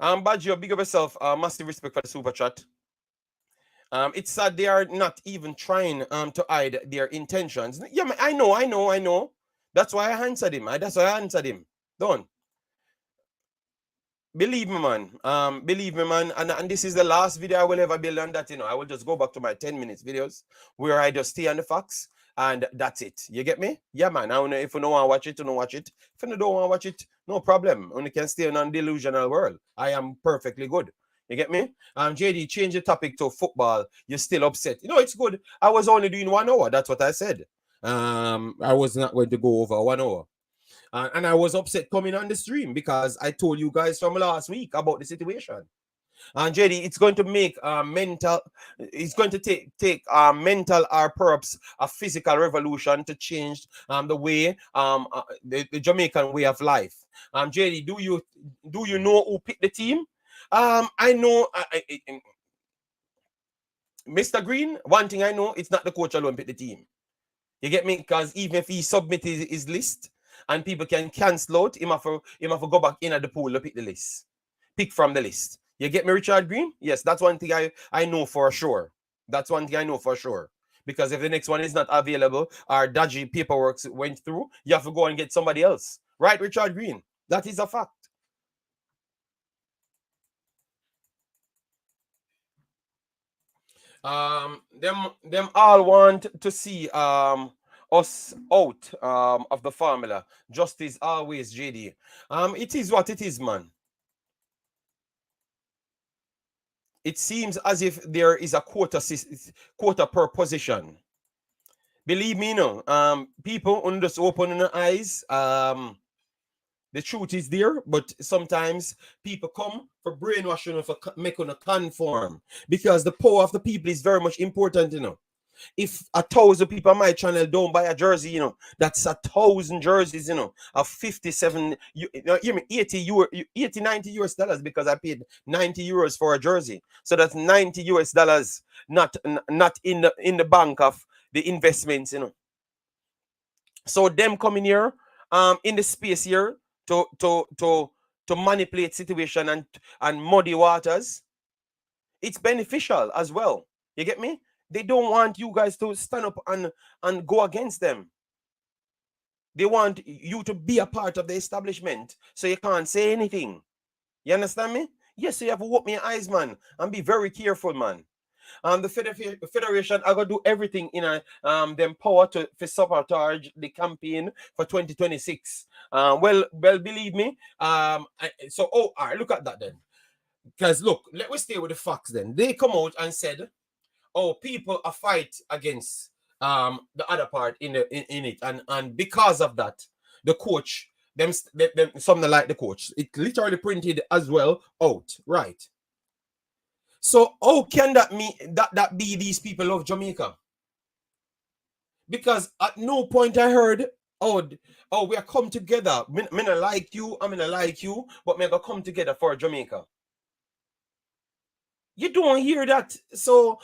Badger, big up yourself. Massive respect for the super chat. It's sad they are not even trying to hide their intentions. Yeah, I know. That's why I answered him. Done. Believe me, man. And this is the last video I will ever build on that. I will just go back to my 10 minutes videos where I just stay on the facts, and that's it. You get me? Yeah, man. If you don't want to watch it, you don't watch it. If you don't want to watch it, no problem. You can stay in a delusional world. I am perfectly good. You get me? JD, change the topic to football. You're still upset. It's good. I was only doing 1 hour. That's what I said. I was not going to go over 1 hour. And I was upset coming on the stream because I told you guys from last week about the situation. And JD, it's going to make mental, it's going to take mental or perhaps a physical revolution to change the way, the Jamaican way of life. JD, do you know who picked the team? I know, Mr. Green, one thing I know, it's not the coach alone pick the team. You get me? Because even if he submitted his list and people can cancel out, him have to go back in at the pool to pick the list. Pick from the list. You get me, Richard Green? Yes, that's one thing I know for sure. That's one thing I know for sure. Because if the next one is not available or dodgy paperwork went through, you have to go and get somebody else. Right, Richard Green? That is a fact. Them all want to see us out of the formula. Justice always, JD. It is what it is, man. It seems as if there is a quota per position. Believe me, people on just open their eyes. The truth is there, but sometimes people come for brainwashing for making a conform, because the power of the people is very much important, If 1,000 people on my channel don't buy a jersey, that's 1,000 jerseys, of 57, 80, 90 US dollars, because I paid 90 euros for a jersey. So that's 90 US dollars, not in the bank of the investments, So them coming here, in the space here to manipulate situation and muddy waters, it's beneficial as well. You get me? They don't want you guys to stand up and go against them. They want you to be a part of the establishment, so you can't say anything. You understand me? Yes, so you have to open your eyes, man, and be very careful, man. The federation are gonna do everything in them power to sabotage the campaign for 2026. Well, believe me. All right, look at that then. Because look, let me stay with the facts then. They come out and said, "Oh, people are fight against the other part in it, and because of that, the coach, them something like the coach, it literally printed as well out, right?" So how can that mean that be these people of Jamaica? Because at no point I heard, we are come together. Me not like you, I'm not like you, but we are gonna come together for Jamaica. You don't hear that. So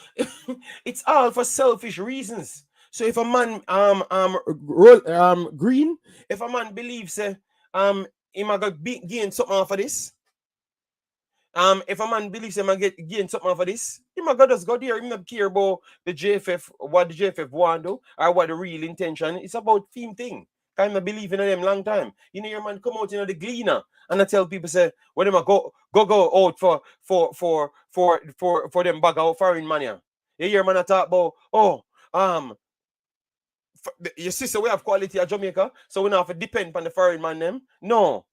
it's all for selfish reasons. So if a man green, if a man believes he might gain something off of this, If a man believes him and gain something for this, he might just go there. He not care about the JFF, what the JFF want to do, or what the real intention. It's about theme thing. Kind of believe in them long time. You know, your man come out, the gleaner, and I tell people say when them go out for them bag of foreign money. You hear man talk about your sister, we have quality at Jamaica, so we don't have to depend on the foreign man them. No,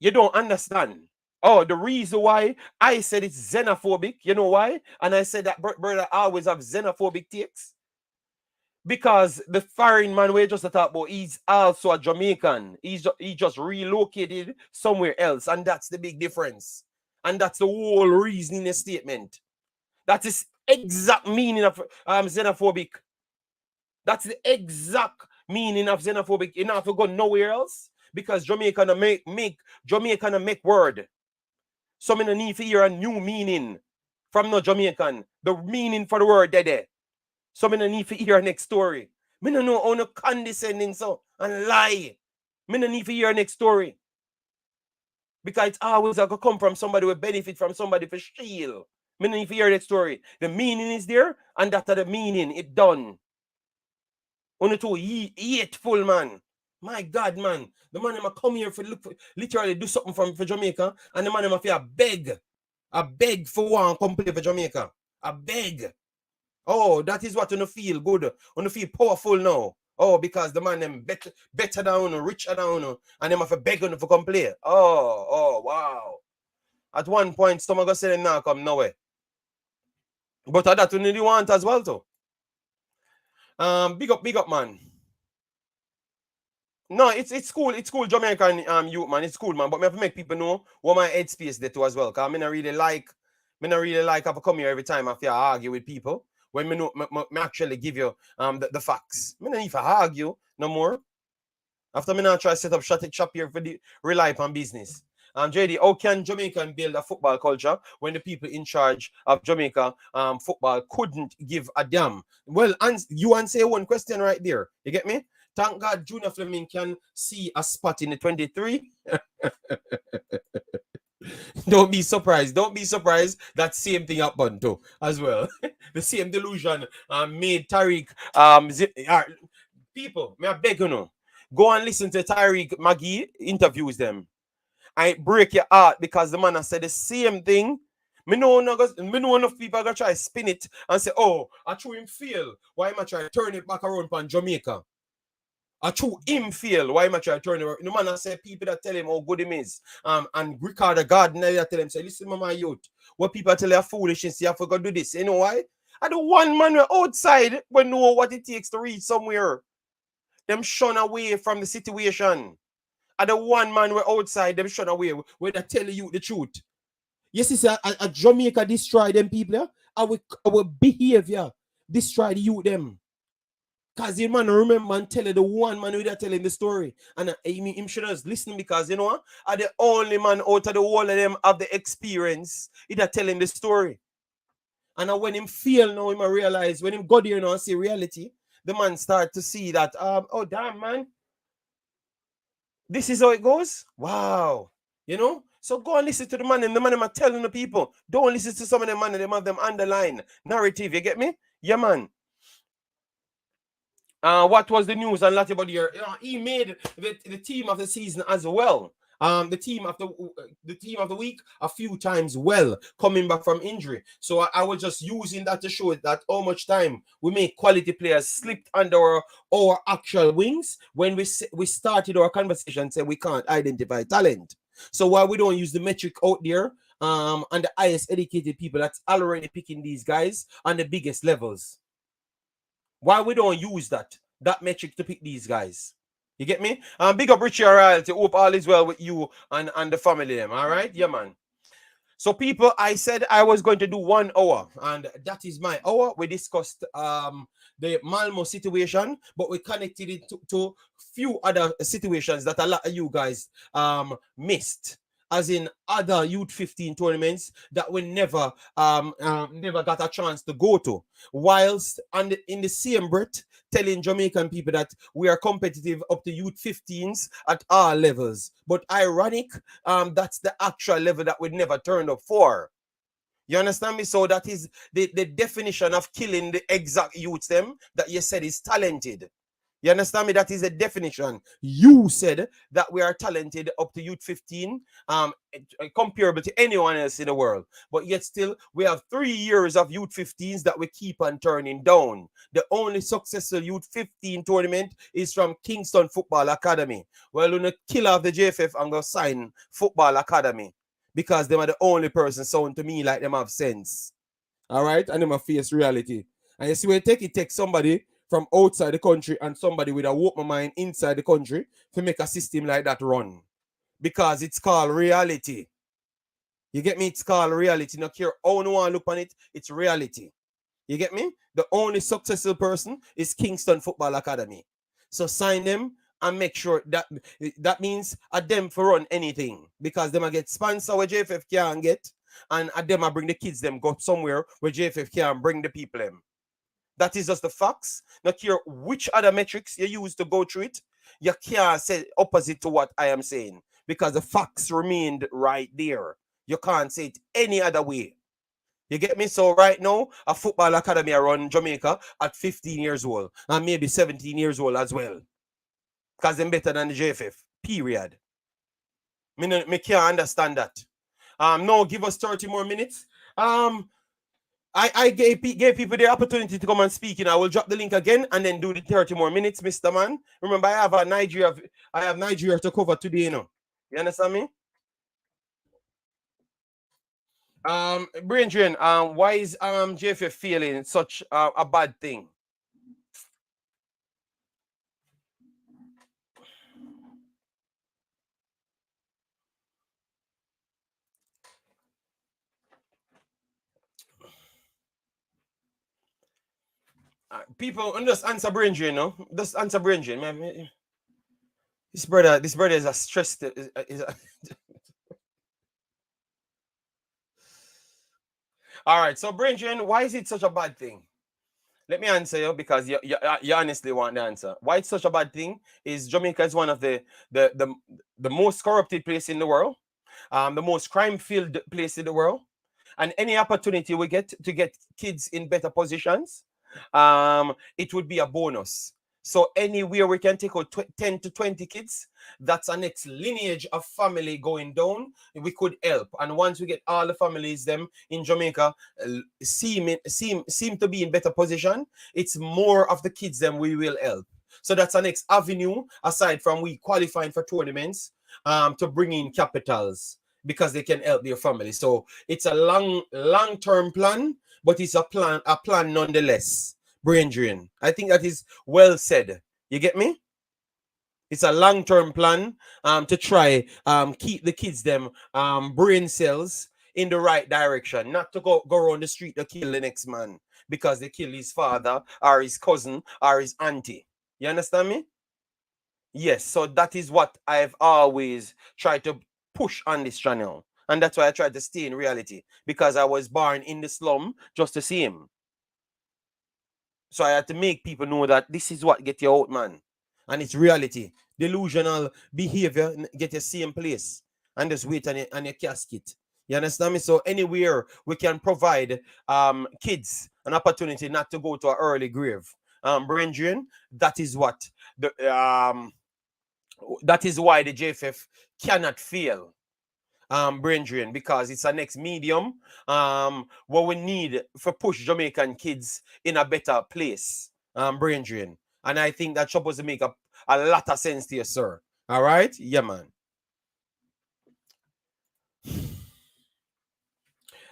you don't understand. Oh, the reason why I said it's xenophobic, you know why? And I said that brother always have xenophobic takes. Because the foreign man we just talk about, he's also a Jamaican. He just relocated somewhere else, and that's the big difference. And that's the whole reason in the statement. That is exact meaning of xenophobic. That's the exact meaning of xenophobic. You don't have to go nowhere else because Jamaica make word. So I need to hear a new meaning from no Jamaican. The meaning for the word there. So I need to hear next story. I don't know how no condescending so and lie. I don't need to hear next story. Because it's always going to come from somebody who benefit from somebody for steal. I don't need to hear next story. The meaning is there, and that's the meaning. It done. Only two hateful man. My God, man. The man them come here for literally do something for Jamaica, and the man them feel beg. I beg for one come play for Jamaica. I beg. Oh, that is what you feel good. You feel powerful now. Oh, because the man them better than richer than and them have to beg on for come play. Oh, wow. At one point, some of us say them now come nowhere. But that you need want as well too. Big up, man. No, it's cool. It's cool, Jamaican youth, man. It's cool, man. But I have to make people know what my headspace there too as well. Cause I not really like have to come here every time I feel I argue with people. When me actually give you the facts. I don't need to argue no more. After me now try to set up shop here for the rely upon business. JD, how can Jamaica build a football culture when the people in charge of Jamaica football couldn't give a damn? Well, you answer one question right there. You get me? Thank God Junior Fleming can see a spot in the 23. Don't be surprised. Don't be surprised that same thing happened too as well. The same delusion made Tariq people, may I beg you know, go and listen to Tariq Maggie interviews them. I break your heart because the man has said the same thing. Me know enough people are gonna try to spin it and say, oh, I true him fail. Why am I trying to turn it back around on Jamaica? I true him fail. Why am I trying to turn it around? The man has said people that tell him how good him is. And Ricardo Gardner that tell him, say, listen, my youth, what people tell you are foolishness, you have to go do this. You know why? I the one man outside when know what it takes to reach somewhere. Them shun away from the situation. And the one man we're outside, them shun away, where they tell you the truth. Yes, it's a Jamaica destroy them people. Our behavior destroy the youth them. Because the man remember and tell you the one man who they telling the story. And him should just listen because you know, are the only man out of the whole of them have the experience. He that telling the story. And when him feel now, him realize when him go there now and see reality, the man start to see that oh damn man. This is how it goes. Wow. You know? So go and listen to the man, and the man are telling the people. Don't listen to some of them man, and them have them underline narrative. You get me? Yeah, man. What was the news on Latibeaudiere? He made the team of the season as well. The team of the week a few times well, coming back from injury. So I was just using that to show that how much time we make quality players slipped under our actual wings when we started our conversation saying we can't identify talent. So why we don't use the metric out there and the highest educated people that's already picking these guys on the biggest levels? Why we don't use that metric to pick these guys? You get me? Big up Richie Royalty. Hope all is well with you and the family them. All right? Yeah, man. So people, I said I was going to do 1 hour, and that is my hour. We discussed the MALMÖ situation, but we connected it to few other situations that a lot of you guys missed. as in other youth 15 tournaments that we never got a chance to go to, whilst in the same breath telling Jamaican people that we are competitive up to youth 15s at all levels. But ironic, that's the actual level that we never turned up for. You understand me? So that is the definition of killing the exact youths them that you said is talented. You understand me? That is a definition. You said that we are talented up to youth 15, comparable to anyone else in the world. But yet still, we have 3 years of youth 15s that we keep on turning down. The only successful youth 15 tournament is from Kingston Football Academy. Well, when the killer of the JFF and go sign Football Academy because they are the only person sound to me like them have sense. All right? And them have face reality. And you see, when it takes somebody from outside the country and somebody with a open mind inside the country to make a system like that run. Because it's called reality. You get me? It's called reality. No care how no one look on it, it's reality. You get me? The only successful person is Kingston Football Academy. So sign them and make sure that means at them for run anything. Because them get sponsor where JFF can't get, and at them I bring the kids them go somewhere where JFF can't bring the people them. That is just the facts. Not care which other metrics you use to go through it. You can't say opposite to what I am saying because the facts remained right there. You can't say it any other way. You get me? So right now, a football academy around Jamaica at 15 years old and maybe 17 years old as well. Because they're better than the JFF. Period. Me can't understand that. No, give us 30 more minutes. I gave people the opportunity to come and speak. I will drop the link again and then do the 30 more minutes, Mr. Man. Remember, I have Nigeria to cover today, You understand me? Brain drain, why is JFF feeling such a bad thing? People just answer brain drain, no? Just answer brain drain, man. This brother is a stress. All right, so brain drain, why is it such a bad thing? Let me answer you because you honestly want the answer. Why it's such a bad thing is Jamaica is one of the most corrupted place in the world, the most crime-filled place in the world, and any opportunity we get to get kids in better positions, it would be a bonus. So anywhere we can take out 10 to 20 kids, that's a next lineage of family going down. We could help. And once we get all the families them in Jamaica seem to be in better position, it's more of the kids them we will help. So that's a next avenue aside from we qualifying for tournaments to bring in capitals because they can help their family. So it's a long-term plan, but it's a plan nonetheless. Brain drain. I think that is well said. You get me? It's a long-term plan to try keep the kids them brain cells in the right direction, not to go around the street to kill the next man because they kill his father or his cousin or his auntie. You understand me? Yes, so that is what I've always tried to push on this channel. And that's why I tried to stay in reality because I was born in the slum just to see him. So I had to make people know that this is what get you out, man. And it's reality. Delusional behavior get you same place. And just wait on your casket. You understand me? So anywhere we can provide kids an opportunity not to go to an early grave. Brain drain, that is what that is why the JFF cannot fail. Brain drain because it's a next medium what we need for push Jamaican kids in a better place. Brain drain. And I think that's supposed to make a lot of sense to you, sir. All right? Yeah, man.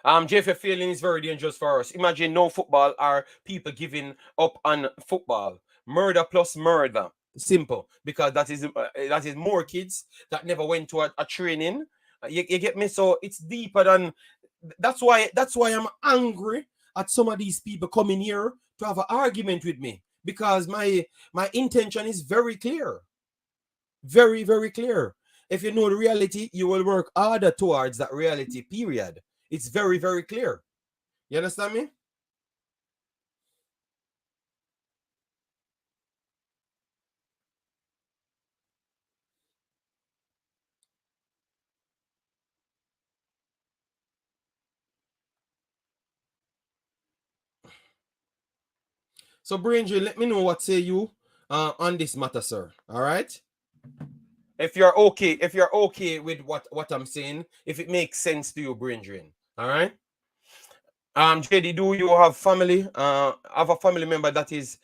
JFF failing is very dangerous for us. Imagine no football or people giving up on football. Murder plus murder. Simple. Because that is more kids that never went to a training. You get me? So it's deeper than that's why I'm angry at some of these people coming here to have an argument with me because my intention is very clear. Very, very clear. if you know the reality, you will work harder towards that reality, period. It's very, very clear. You understand me? So, Branger, let me know what say you on this matter, sir. All right? If you're okay with what I'm saying, if it makes sense to you, Branger. All right? JD, do you have family? Have a family member that is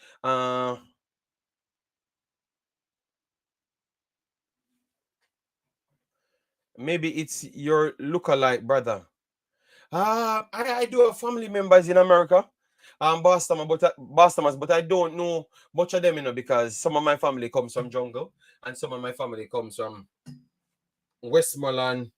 maybe it's your lookalike brother. I do have family members in America. Boston, but I don't know much of them, because some of my family comes from jungle and some of my family comes from Westmoreland,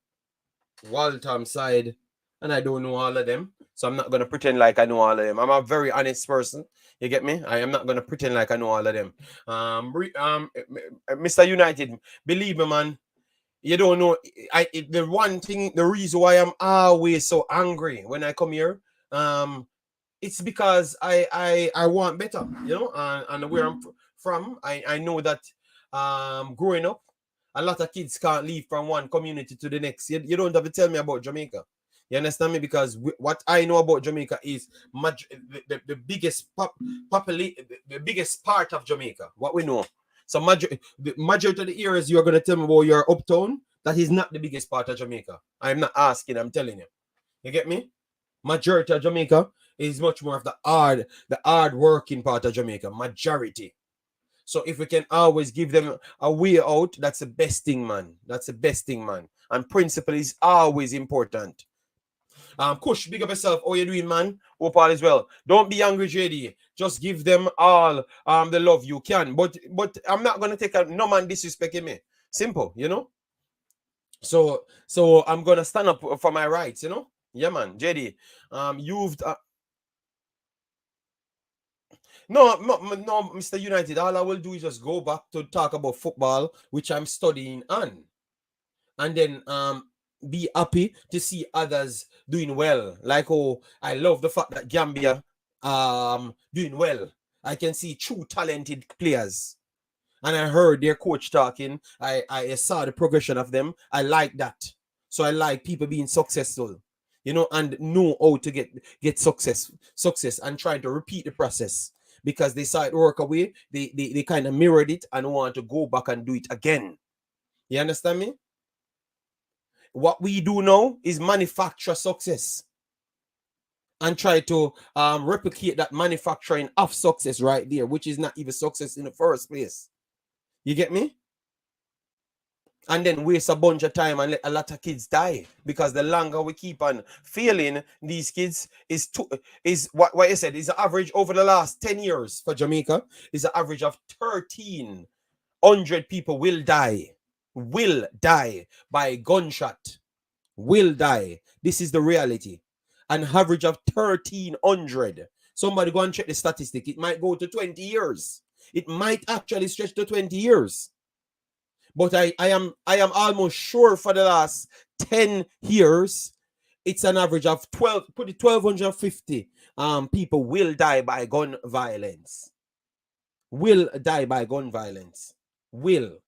Waltham side, and I don't know all of them. So I'm not gonna pretend like I know all of them. I'm a very honest person. You get me? I am not gonna pretend like I know all of them. Mr. United, believe me, man. You don't know. The one thing, the reason why I'm always so angry when I come here, it's because I want better, and where I'm from, I know that growing up, a lot of kids can't leave from one community to the next. You don't have to tell me about Jamaica. You understand me? Because what I know about Jamaica is the biggest the biggest part of Jamaica. What we know. So the majority of the areas you're going to tell me about your uptown, that is not the biggest part of Jamaica. I'm not asking, I'm telling you. You get me? Majority of Jamaica is much more of the hard working part of Jamaica. Majority. So if we can always give them a way out, that's the best thing, man. That's the best thing, man. And principle is always important. Kush, big up yourself. How you doing, man? Hope all is well. Don't be angry, JD. Just give them all the love you can. But I'm not gonna take no man disrespecting me. Simple, So I'm gonna stand up for my rights, Yeah, man. JD. You've no, Mr. United. All I will do is just go back to talk about football, which I'm studying on, and then be happy to see others doing well. Like, oh, I love the fact that Gambia doing well. I can see true talented players. And I heard their coach talking. I saw the progression of them. I like that. So I like people being successful, and know how to get success and trying to repeat the process. Because they saw it work away, they kind of mirrored it and want to go back and do it again. You understand me? What we do now is manufacture success and try to replicate that manufacturing of success right there, which is not even success in the first place. You get me? And then waste a bunch of time and let a lot of kids die, because the longer we keep on failing these kids is what you said is the average over the last 10 years for Jamaica is an average of 1,300 people will die by gunshot. Will die. This is the reality. An average of 1,300. Somebody go and check the statistic. It might go to 20 years. It might actually stretch to 20 years. But I am almost sure for the last 10 years, it's an average of 1,250 people will die by gun violence. Will die by gun violence. Will.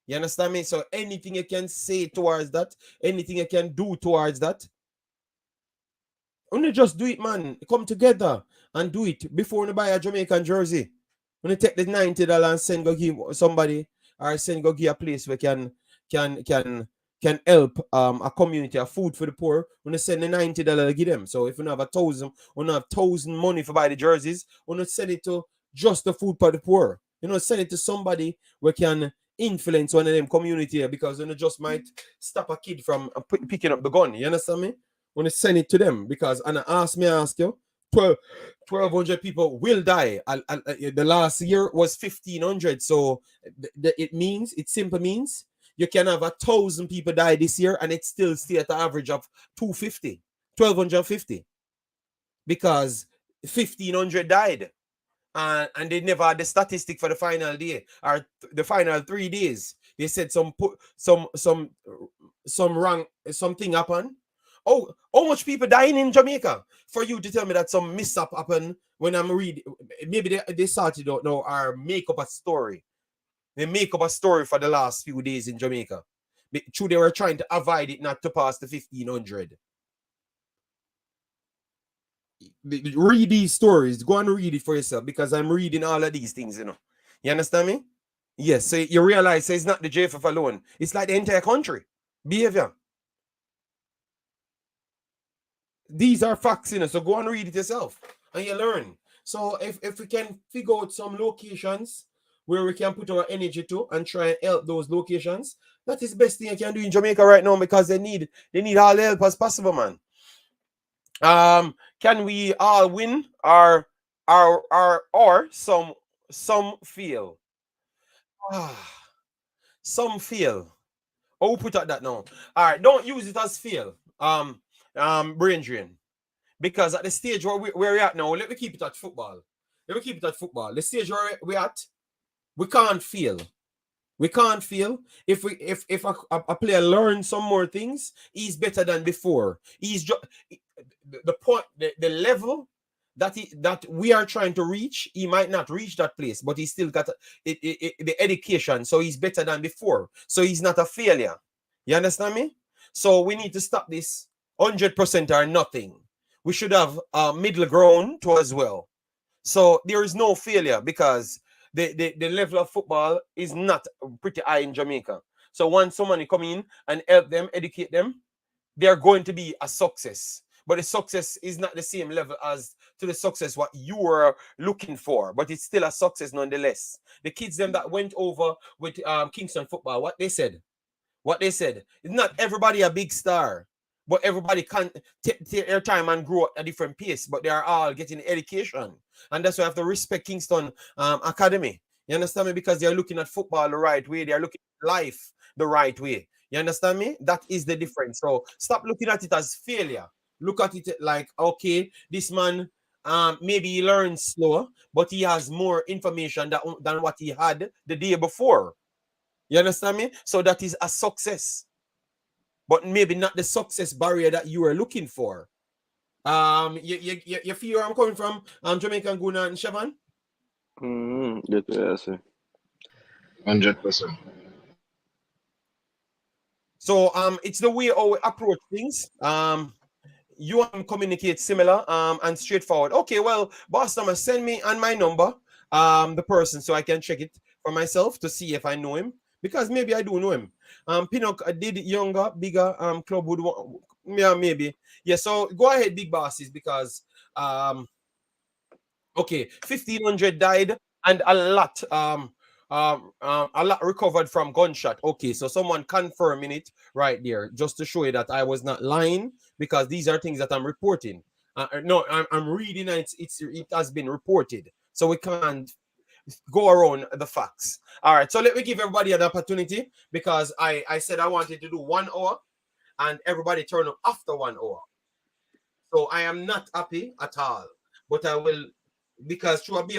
You understand me? So anything you can say towards that, anything you can do towards that, only just do it, man. Come together and do it before you buy a Jamaican jersey. When you take the $90 and send go give somebody, or send go give a place where can help a community of food for the poor, when you send the $90 to give them. So if you have 1,000, when you have 1,000 money for buy the jerseys, when you send it to just the food for the poor. Send it to somebody where can influence one of them community, because you just might stop a kid from picking up the gun. You understand me? When you send it to them, because and ask you, 1,200 people will die. The last year was 1,500. So it simply means you can have 1,000 people die this year and it still stay at the average of 250, 1,250, because 1,500 died. And they never had the statistic for the final day or the final 3 days. They said something happened. Oh, how much people dying in Jamaica for you to tell me that some mishap happened when I'm reading? Maybe they started out now or make up a story. They make up a story for the last few days in Jamaica. True, they were trying to avoid it not to pass the 1500. Read these stories. Go and read it for yourself because I'm reading all of these things, you know. You understand me? Yes, so you realize it's not the JFF alone. It's like the entire country. Behavior. These are facts, you know, so go and read it yourself and you learn. So if we can figure out some locations where we can put our energy to and try and help those locations, that is the best thing I can do in Jamaica right now because they need all the help as possible, man. Can we all win or some fail? Some fail. Oh, put out that now. All right, don't use it as fail. Brain drain. Because at the stage where we're at now, let me keep it at football. The stage where we're at, we can't fail. We can't fail. If a player learns some more things, he's better than before. He's just the point, the level that we are trying to reach. He might not reach that place, but he still got the education, so he's better than before. So he's not a failure. You understand me? So we need to stop this 100% or nothing. We should have a middle ground too as well. So there is no failure because the level of football is not pretty high in Jamaica. So once somebody come in and help them, educate them, they're going to be a success. But the success is not the same level as to the success what you were looking for, but it's still a success nonetheless. The kids them that went over with Kingston football, what they said, it's not everybody a big star, but everybody can take their time and grow at a different pace, but they are all getting education. And that's why I have to respect Kingston Academy. You understand me? Because they're looking at football the right way. They're looking at life the right way. You understand me? That is the difference. So stop looking at it as failure. Look at it like, okay, this man, maybe he learns slower, but he has more information than what he had the day before. You understand me? So that is a success. But maybe not the success barrier that you were looking for. You feel where I'm coming from, Jamaican Guna and Shevan? Yes, 100%. So it's the way how we approach things. You and communicate similar and straightforward. Okay, well, boss, send me on my number the person so I can check it for myself to see if I know him, because maybe I do know him. Pinnock did younger, bigger club would want, yeah, maybe. Yeah, so go ahead, big bosses, because okay, 1,500 died and a lot recovered from gunshot. Okay, so someone confirming it right there, just to show you that I was not lying, because these are things that I'm reporting. No, I'm reading, and it has been reported, so we can't go around the facts. All right, so let me give everybody an opportunity, because I said I wanted to do 1 hour, and everybody turned up after 1 hour. So I am not happy at all, but I will. Because to be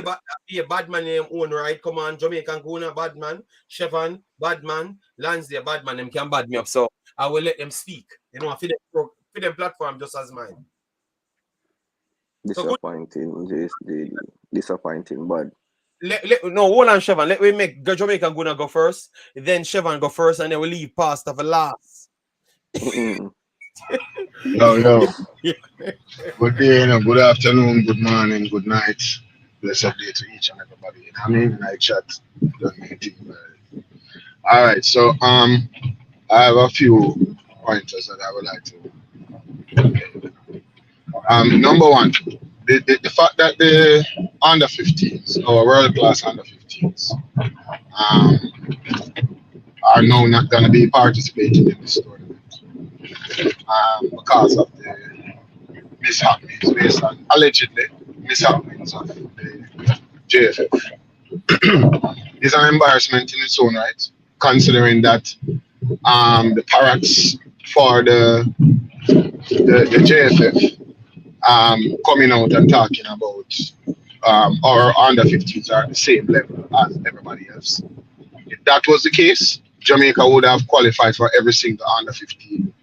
a bad man name own right. Come on, Jamaican Guna, bad man, Shevan, bad man, Lansdale, bad man, them can bad me up. So I will let them speak. You know, for them platform just as mine. disappointing, disappointing, but no, hold on, Shevan. Let me make Jamaican Guna go first, then Shevan go first, and then we'll leave Pastor for last. Yo. Good day, good afternoon, good morning, good night. Blessed day to each and everybody. I mean, I chat. All right, so I have a few pointers that I would like to. Number one, the fact that the under 15s or world class under 15s are now not going to be participating in this tournament because of the mishappenings, based on allegedly mishappenings of the JFF. It's an embarrassment in its own right, considering that the parrots for the JFF coming out and talking about our under 15s are at the same level as everybody else. If that was the case, Jamaica would have qualified for every single under 15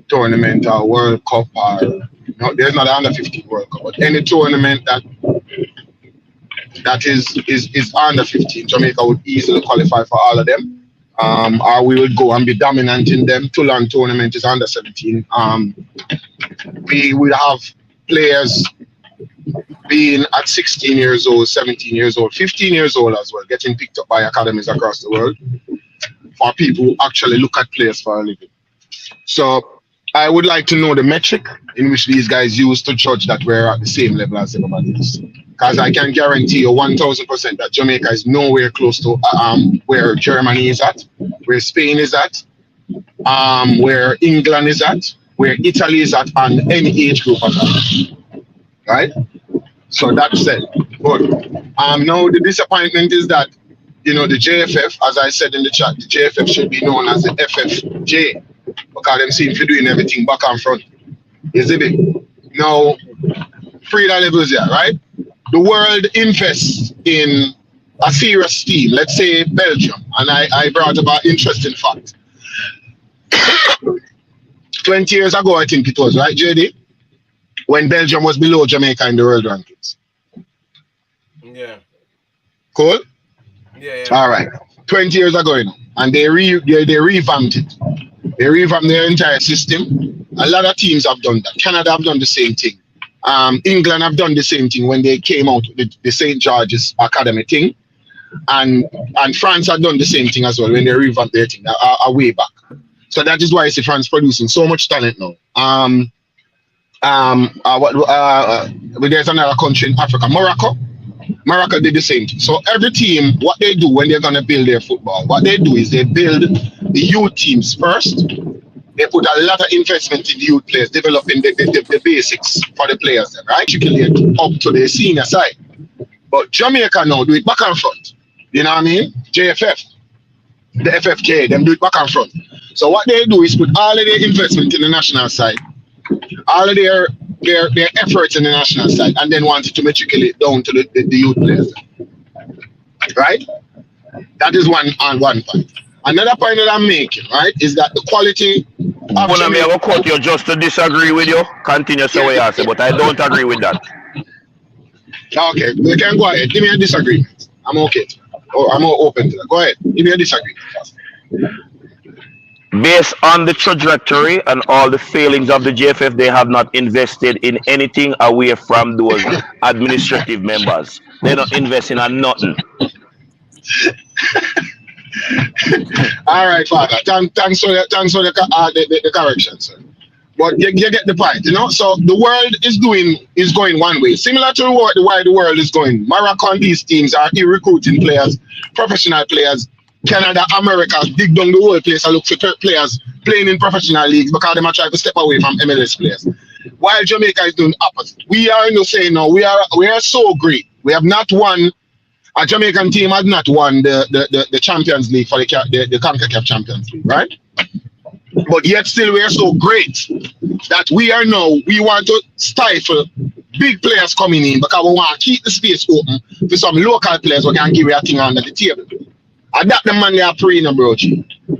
tournament or World Cup or no, there's not an under 15 World Cup, but any tournament that is under 15, Jamaica would easily qualify for all of them. Or we would go and be dominant in them. Toulon tournament is under 17. We would have players being at 16 years old, 17 years old, 15 years old as well, getting picked up by academies across the world for people who actually look at players for a living. So I would like to know the metric in which these guys use to judge that we're at the same level as everybody else. Because I can guarantee you 1,000% that Jamaica is nowhere close to where Germany is at, where Spain is at, where England is at, where Italy is at, and any age group at that. Right? So that's said. But now the disappointment is that, you know, the JFF, as I said in the chat, the JFF should be known as the FFJ because them seem to be doing everything back and front. Is it? Now, Frida levels here, right? The world invests in a serious team, let's say Belgium, and I brought up an interesting fact. 20 years ago, I think it was, right, JD? When Belgium was below Jamaica in the world rankings. Yeah. Cool? Yeah. All right. 20 years ago, you know, and they revamped it. They revamped their entire system. A lot of teams have done that. Canada have done the same thing. England have done the same thing when they came out with the St. George's Academy thing. And France have done the same thing as well when they revamped their thing a way back. So that is why I see France producing so much talent now. There's another country in Africa, Morocco. Morocco did the same thing. So every team, what they do when they're going to build their football, what they do is they build the youth teams first. They put a lot of investment in the youth players, developing the basics for the players, then, right? Up to the senior side. But Jamaica now do it back and front. You know what I mean? JFF, the FFJ, them do it back and front. So what they do is put all of their investment in the national side, all of their efforts in the national side, and then wanted to matriculate down to the youth players. Right? That is one point. Another point that I'm making, right, is that the quality of Jamaica... I will quote you just to disagree with you. Continue so way say, but I don't agree with that. Okay, we can go ahead. Give me a disagreement. I'm okay. I'm open to that. Go ahead. Give me a disagreement first. Based on the trajectory and all the failings of the JFF, they have not invested in anything away from those administrative members. They're not investing in nothing. All right, Father. Thanks for the correction, sir. But you get the point, you know. So the world is going one way, similar to why the world is going. Morocco and these teams are recruiting players, professional players. Canada, America, dig down the whole place and look for players playing in professional leagues because they might try to step away from MLS players. While Jamaica is doing the opposite. We are, you know, saying no, we are so great. We have not won. A Jamaican team has not won the Champions League for the Concacaf Champions League, right? But yet still we are so great that we want to stifle big players coming in because we want to keep the space open for some local players who can give you a thing under the table. And that the man they are praying, bro.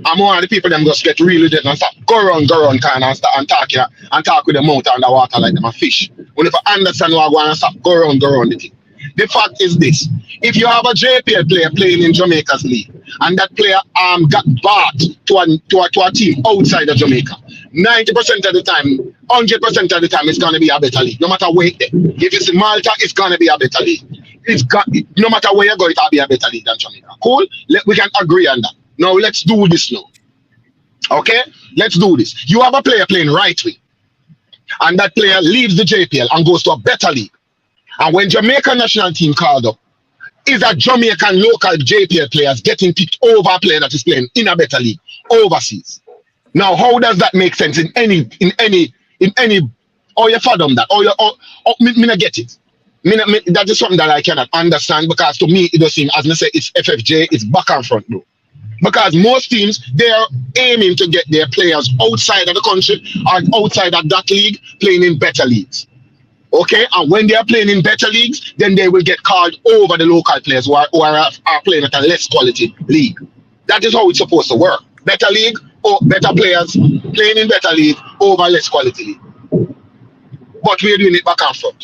I'm one of the people them just get really dead and start go around kind of and talk with them out underwater like them a fish. When if I understand what I want to stop go around the thing. The fact is this: if you have a JPL player playing in Jamaica's league and that player got bought to a team outside of Jamaica, 90% of the time, 100% of the time, it's gonna be a better league. No matter where. If it's in Malta, it's gonna be a better league. No matter where you go, it'll be a better league than Jamaica. Cool? We can agree on that. Now let's do this now. Okay? Let's do this. You have a player playing right wing, and that player leaves the JPL and goes to a better league. And when Jamaica national team called up, is a Jamaican local JPL players getting picked over a player that is playing in a better league overseas. Now, how does that make sense in any or you fathom that? Or me not get it. That is something that I cannot understand because to me it does seem, as I say, it's FFJ, it's back and front, bro. Because most teams, they are aiming to get their players outside of the country or outside of that league playing in better leagues. Okay, and when they are playing in better leagues, then they will get called over the local players who are playing at a less quality league. That is how it's supposed to work. Better league, or better players playing in better league over less quality league. But we're doing it back and forth.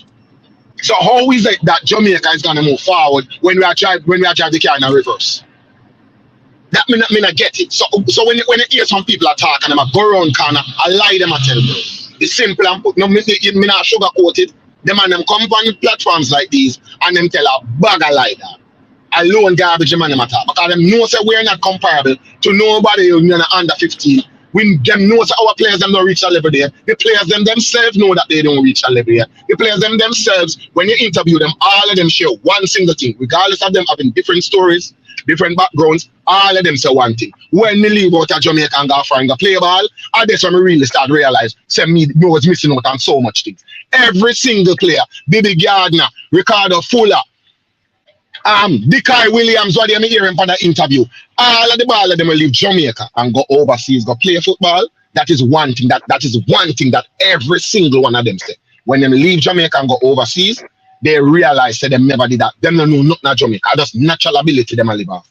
So how is it that Jamaica is gonna move forward when we are driving the car in a reverse? That me not get it. So when you hear some people are talking, them a go around corner, I lie them a tell bro. It's simple and put no me not sugarcoat it. Them and them come on platforms like these and them tell a bag of lie that. Alone garbage man them attack. Because them know say we're not comparable to nobody in the under 15. When them know say our players them don't reach a level there. The players themselves know that they don't reach a level there. The players themselves, when you interview them, all of them share one single thing, regardless of them having different stories, different backgrounds, all of them say one thing. When they leave out of Jamaica and go find a play ball, and that's when we really start to realize say me was missing out on so much things. Every single player, Bibi Gardner, Ricardo Fuller, Dickey Williams, what they hearing for the interview. All of the ball of them will leave Jamaica and go overseas, go play football. That is one thing that every single one of them say. When they leave Jamaica and go overseas, they realize that they never did that. Them don't know nothing about Jamaica. Just natural ability them live off.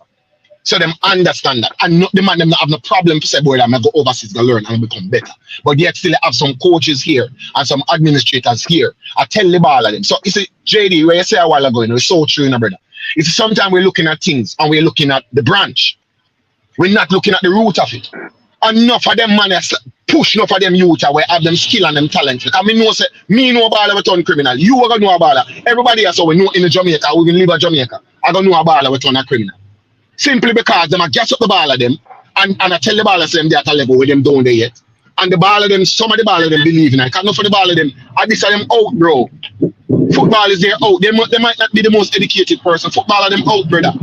So them understand that. And not the man them not have no problem to say, boy, I'm gonna go overseas, go learn and become better. But yet still have some coaches here and some administrators here. I tell the ball of them. So it's a JD, where you say a while ago, it's so true, brother. It's sometimes we're looking at things and we're looking at the branch. We're not looking at the root of it. Enough of them man push enough of them youth where have them skill and them talent. I mean, me know about a ton criminal. You are gonna know about it. Everybody else we know in Jamaica, we will live in Jamaica. I don't know about a ton of criminal. Simply because them I gas up the ball of them and I tell the ball of them they're at a level where them down there yet. And the ball of them, some of the ball of them believe in it. I can't know for the ball of them. I this them out, bro. Football is there out. They might not be the most educated person. Football of them out, brother.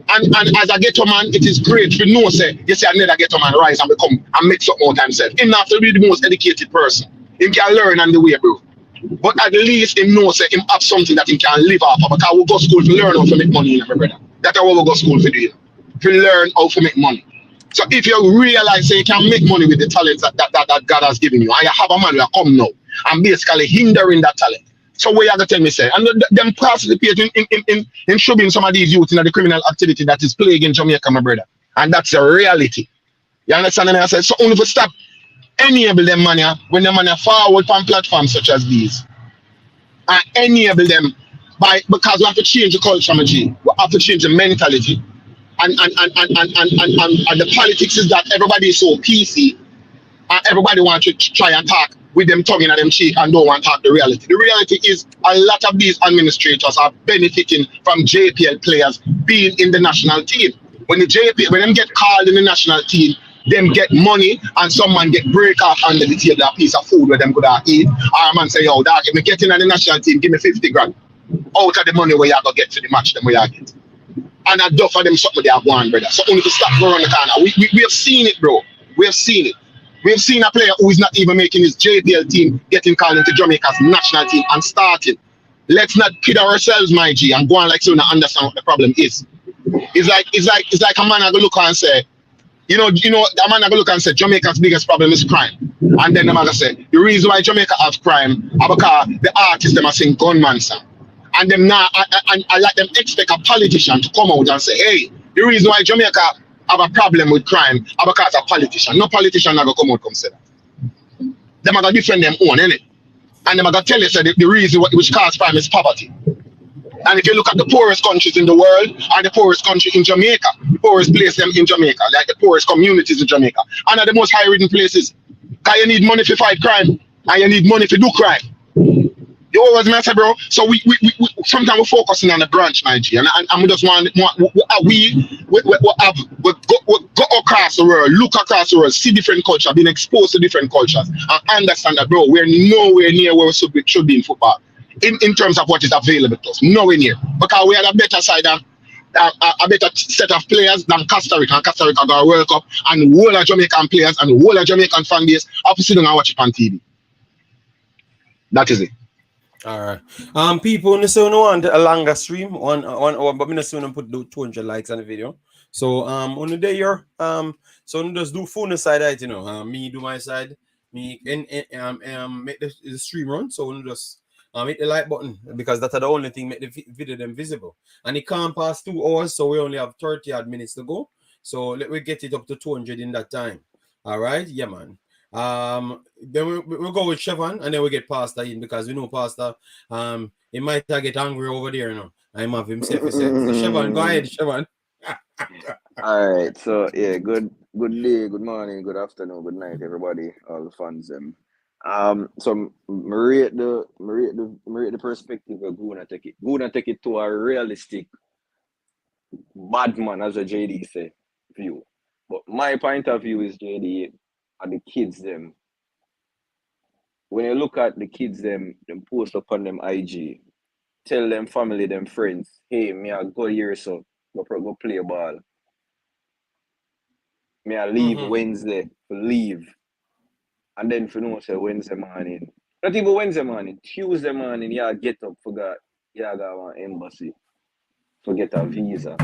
And as a ghetto man, it is great to know say, you see another ghetto man rise and become and make something out of himself. Him not to be the most educated person. Him can learn on the way, bro. But at least him know say him have something that he can live off of, because we go to school to learn how to make money, my brother. That's what we go to school for doing. To learn how to make money. So if you realize say you can make money with the talents that God has given you, and you have a man who come now and basically hindering that talent. So what you have to tell me say, and them participate in shoving some of these youth in the criminal activity that is plaguing Jamaica, my brother. And that's a reality. You understand what I say? So only to stop enable them money when the money forward on platforms such as these. And enable them because we have to change the culture, we have to change the mentality. And the politics is that everybody is so PC and everybody wants to try and talk with them tongue in them cheek and don't want to talk the reality. The reality is a lot of these administrators are benefiting from JPL players being in the national team. When them get called in the national team, them get money and someone get break off under the table a piece of food where them could eat. Or a man say, yo, dog, if me get in the national team, give me 50 grand out of the money where you go get for the match them where you get. And I do for them something they have won, brother. So only to stop going on the corner. We have seen it, bro. We have seen it. We have seen a player who is not even making his JPL team getting called into Jamaica's national team and starting. Let's not kid ourselves, my G, and go on like so we not understand what the problem is. It's like a man I go look and say, you know, a man I go look and say Jamaica's biggest problem is crime. And then the man say the reason why Jamaica has crime is because the artists them are sing gunman song. And them now I like them expect a politician to come out and say, hey, the reason why Jamaica have a problem with crime is because a politician. No politician never come out and say that. Them are gonna defend them own, innit? And them are gonna tell you say the reason which causes crime is poverty. And if you look at the poorest countries in the world and the poorest country in Jamaica, the poorest place them in Jamaica, like the poorest communities in Jamaica, and are the most high-ridden places. Because you need money to fight crime and you need money to do crime. You always matter, bro. So we sometimes we're focusing on the branch, my G, and we just want we go across the world, look across the world, see different cultures, being exposed to different cultures, and understand that, bro, we're nowhere near where we should be in football, in terms of what is available to us, nowhere near, because we had a better side and a better set of players than Costa Rica. And Costa Rica got a World Cup, and the whole of Jamaican players and the whole of Jamaican fan base have to sit down and watch it on TV. That is it. All right. People in the soon want a longer stream, 1 hour, but me not soon put 200 likes on the video. So on the day you're so just do phone side, right, you know. Me do my side, me make the stream run. So just hit the like button because that's the only thing make the video them visible. And it can't pass 2 hours, so we only have 30 odd minutes to go. So let we get it up to 200 in that time. All right, yeah, man. Then we'll go with Chevron, and then we get Pastor in, because we know Pastor, he might get angry over there, you know. I'm have himself. So Chevron, go ahead, Chevron. All right, so yeah, good day, good morning, good afternoon, good night, everybody, all the fans them. So rate the perspective of Guna take it to a realistic bad man, as a JD say, view. But my point of view is, JD, are the kids them. When you look at the kids them post up on them IG, tell them family, them friends, hey, me I go here, so go play ball. Me I leave Wednesday, leave. And then for no say Wednesday morning. Not even Wednesday morning, Tuesday morning, yeah, get up, forgot, yeah, go one embassy, forget a visa.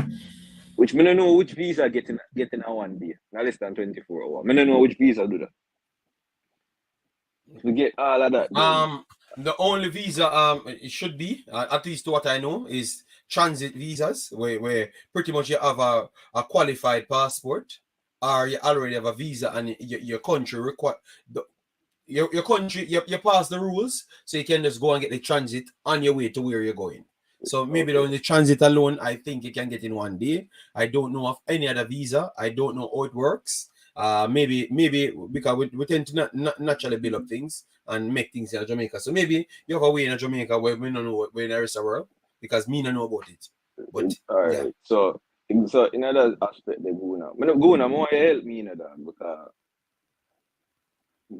Which me don't know which visa getting a one day, not less than 24 hours. Me don't know which visa do that. We get all of that. The only visa it should be, at least what I know, is transit visas, where pretty much you have a qualified passport, or you already have a visa, and your country require your country you pass the rules, so you can just go and get the transit on your way to where you're going. So maybe the transit alone, I think you can get in one day. I don't know of any other visa. I don't know how it works. Maybe because we tend to not naturally build up things and make things in Jamaica. So maybe you have a way in Jamaica where we don't know where in the rest of the world, because me don't know about it. But all right, yeah. so in other aspect, the Guna more help me in that, because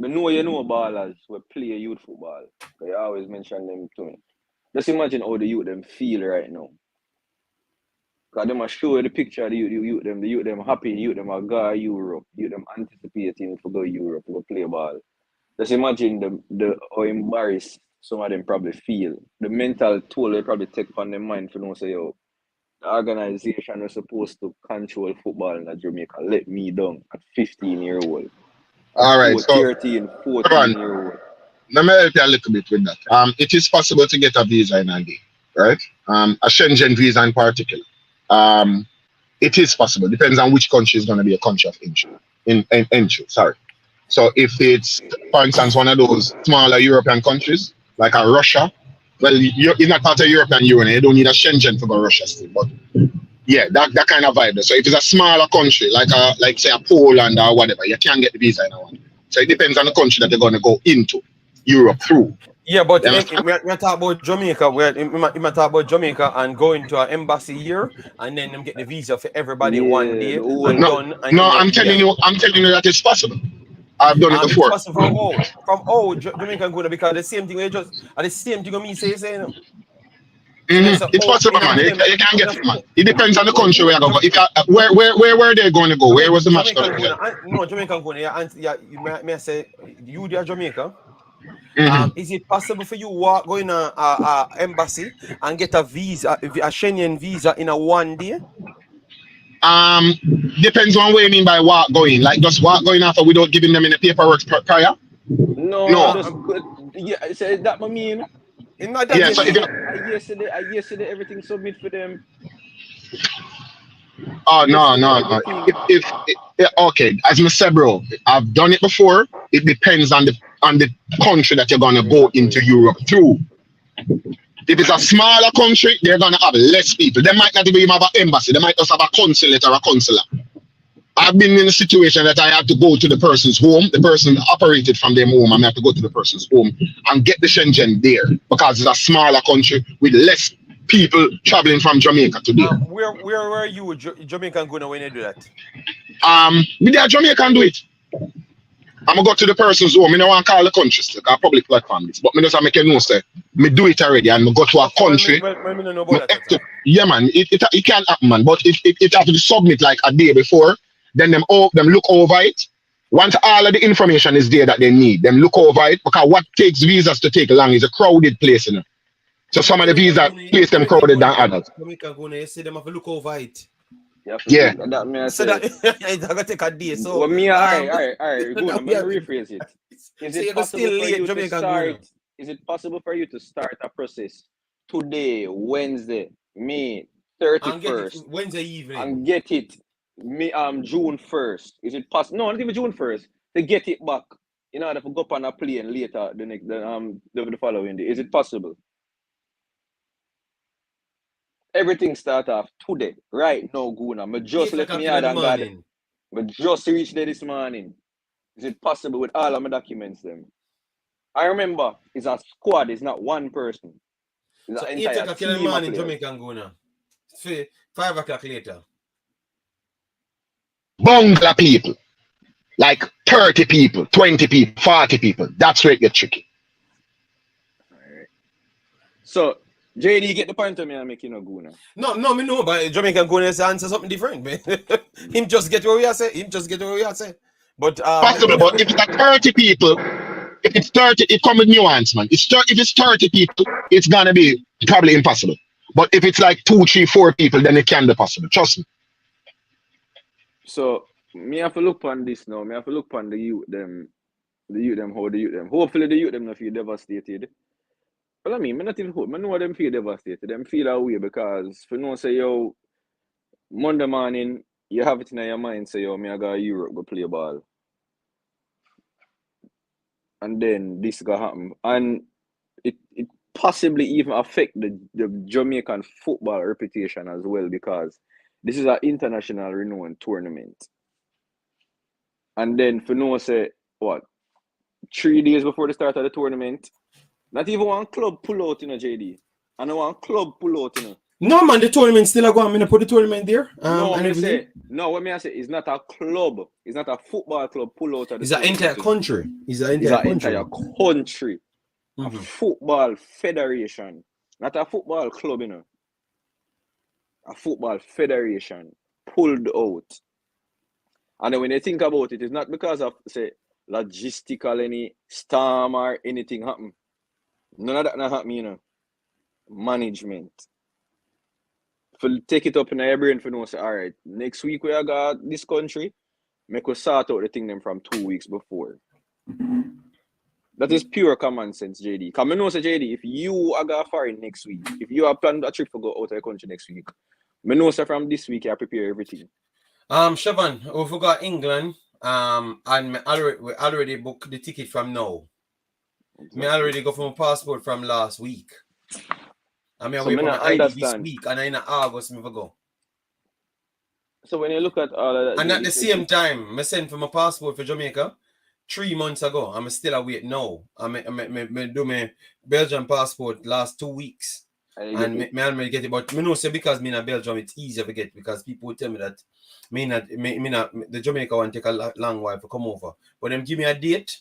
I know you know ballers who play youth football. You always mention them to me. Just imagine how the youth them feel right now. Because them are show you the picture of the youth them happy, the youth them are go Europe, the youth them anticipating to go Europe, to go play ball. Just imagine the how embarrassed some of them probably feel. The mental toll they probably take on their mind for no say, yo, the organization is supposed to control football in Jamaica. Let me down at 15-year-old. All right, so 13, 14-year-old. let me help you a little bit with that. It is possible to get a visa in a day, right? A Schengen visa in particular. It is possible. Depends on which country is going to be a country of entry. Sorry. So if it's, for instance, one of those smaller European countries, like a Russia, well, you're not part of European Union. You don't need a Schengen to go to Russia still. But yeah, that kind of vibe. So if it's a smaller country, like say a Poland or whatever, you can't get the visa in one. So it depends on the country that they're going to go into Europe through. Yeah, but we're talking about Jamaica. We're talk about Jamaica and going to an embassy here, and then them get the visa for everybody one day. I'm telling you that it's possible. I've done it before. It's possible from Jamaica and go, because the same thing the same thing me say no. It's possible, man. You can't get it, man. It depends on the country where I go. Where were they going to go? Where was the match going to go? No, Jamaica going. Yeah, may I say you there, Jamaica? Is it possible for you go in a embassy and get a visa, a Schengen visa in a one day? Depends on what you mean by walk going. Like just walk going after without giving them any paperwork prior? No. Yeah, so that I mean. Not that yesterday everything submit for them. Oh no. Okay, as I said, bro, I've done it before. It depends on the country that you're gonna go into Europe through. If it's a smaller country, they're gonna have less people. They might not even have an embassy. They might just have a consulate or a consular. I've been in a situation that I had to go to the person's home. The person operated from their home. I have to go to the person's home and get the Schengen there, because it's a smaller country with less people traveling from Jamaica to there. Where were you, Jamaican, going when you do that? With the Jamaican do it. I'm gonna go to the person's home. I don't want to call the country still, a public platform this, but I just make you know, say, me do it already, and I go to a country. Yeah, man, it can't happen, man. But it have to submit like a day before. Then them look over it. Once all of the information is there that they need, them look over it, because what takes visas to take long is a crowded place, you know. So some of the visa place them crowded than others. You see them have to look over it. Yeah. That may I So say. it's gonna take a day. So well, me, all right. Good. Let me rephrase it. Is it possible for you to start? Is it possible for you to start a process today, Wednesday, May 31st, Wednesday evening, and get it June 1st. Is it possible? No, not even June 1st. To get it back in order to go up on a plane later the following day. Is it possible? Everything start off today, right now, Guna. I just 8 left o'clock me in out the and got morning. I just reached there this morning. Is it possible with all of my documents them? I remember it's a squad, it's not one person. It's So an 8 entire o'clock in the team of morning, players. Jamaica and Guna. 5 o'clock later. Bungla people. Like 30 people, 20 people, 40 people. That's where it gets tricky. Alright. So, JD, you get the point of me and make you no Guna. No, me know, but Jamaica and Guna answer something different, man. Him just get what we are saying. But Possible, but if it's like 30 people, if it's 30, it comes with nuance, man. If it's 30 people, it's gonna be probably impossible. But if it's like 2, 3, 4 people, then it can be possible. Trust me. So, me have to look on this now. Me have to look on the youth them. Hopefully the youth them not feel devastated. Well, I mean, me not even hope. I know them feel devastated. Them feel away because for no say yo Monday morning you have it in your mind say yo me I go to Europe go play ball. And then this gonna happen. And it possibly even affect the Jamaican football reputation as well because this is an international renowned tournament. And then for no say what 3 days before the start of the tournament, not even one club pull out, JD. And one club pull out, No, man, the tournament still a go. I'm gonna put the tournament there. what I say is not a club. It's not a football club pull out of the It's an entire country. It's an entire country. A football federation. Not a football club, A football federation pulled out. And then when they think about it, it's not because of, say, logistical any storm or anything happen. None of that not happen, Management. For take it up in your brain for no say, all right, next week we got this country, make us sort out the thing them from 2 weeks before. That is pure common sense, JD. Because I know, say, JD, if you are going foreign next week, if you have planned a trip to go out of the country next week, I know, say, from this week, you prepare everything. Siobhan, we forgot England. And we already booked the ticket from now. Exactly. Me already go for my passport from last week. I mean, I wait for my ID this week, and in August, me go. So when you look at all of that, and at the same time, I sent for my passport for Jamaica 3 months ago. I'm still await now. I do my Belgian passport last 2 weeks, and me get it. But me know say because me in Belgium, it's easier to get because people will tell me that me not the Jamaica one take a long while to come over. But them give me a date,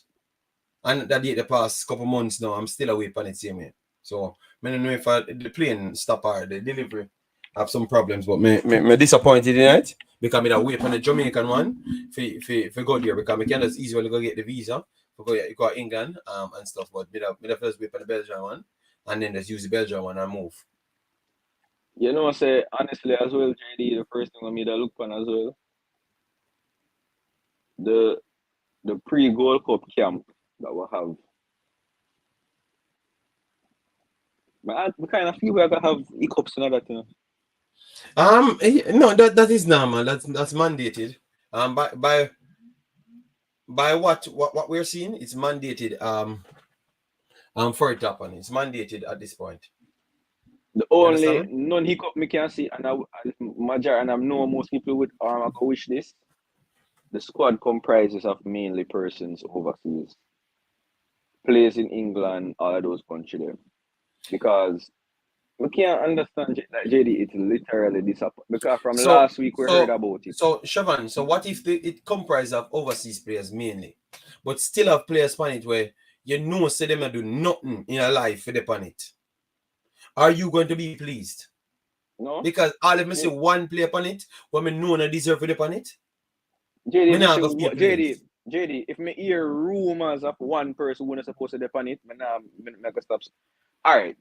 and that date the past couple months now. I'm still away on it same way. So I don't know if the plane stop or the delivery have some problems, but me disappointed in it because I wait on the Jamaican one for go there because I can just easily go get the visa for go to England and stuff. But me first wait on the Belgian one and then just use the Belgian one and move. I say honestly as well, JD, the first thing I made a look on as well. The pre-Gold Cup camp that we have. I kind of feel like I have hiccups and that, No, that is normal. That's mandated. By what we're seeing, it's mandated. For it to happen, it's mandated at this point. The only non-hiccup me can see, and I know most people would wish this. The squad comprises of mainly persons overseas, plays in England, all of those countries there. Because we can't understand that JD, it's literally disappointing. Because from last week we heard about it. So Siobhan, so what if it comprises of overseas players mainly, but still have players on it where say them do nothing in your life for the on it? Are you going to be pleased? No. Because all of me say one player on it, when me know I deserve for the on it. JD, if me hear rumors of one person who is supposed to depend it, me not stop. All right.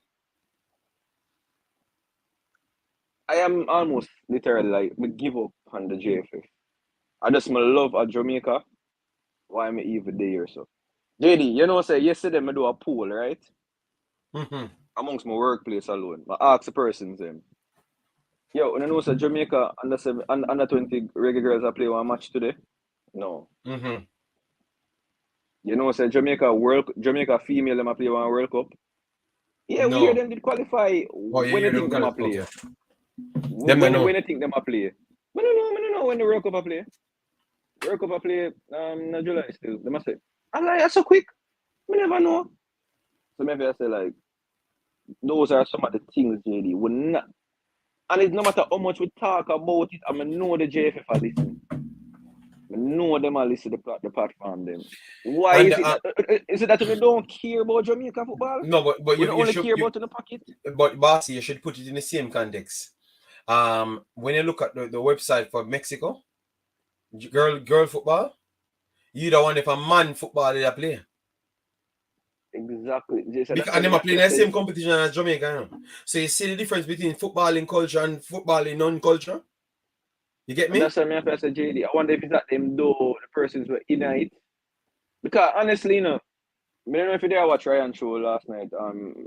I am almost literally like me give up on the JFF. I just love at Jamaica. Why am I even there so? JD, say yesterday I do a poll, right? Amongst my workplace alone. I ask the persons them. Yo, when I know so Jamaica under 20 reggae girls are play one match today. No. Mm-hmm. You know, say Jamaica female them a play one World Cup. Yeah, we hear No. them did qualify. Oh, you When you hear them think them a call play? it? Okay. Them When no. you think them a play? I don't know when the World Cup a play. World Cup a play in July still. They must say, I'm like, that's so quick. I never know. So maybe I say like, those are some of the things, JD. Would not, and it's no matter how much we talk about it, I know the JFF are listening. I know them are listening to the platform them. Why And is it that we don't care about Jamaica football? no, but We you only should care about in the pocket. but bossy, you should put it in the same context. When you look at the website for Mexico, girl football, you don't want if a man football they play. Exactly. Because and them are playing the same competition as Jamaica. So you see the difference between footballing culture and footballing non-culture? You get me? And that's why I say, JD, I wonder if it's that them though the persons were in it. Because honestly, I don't know if you did watch Ryan show last night,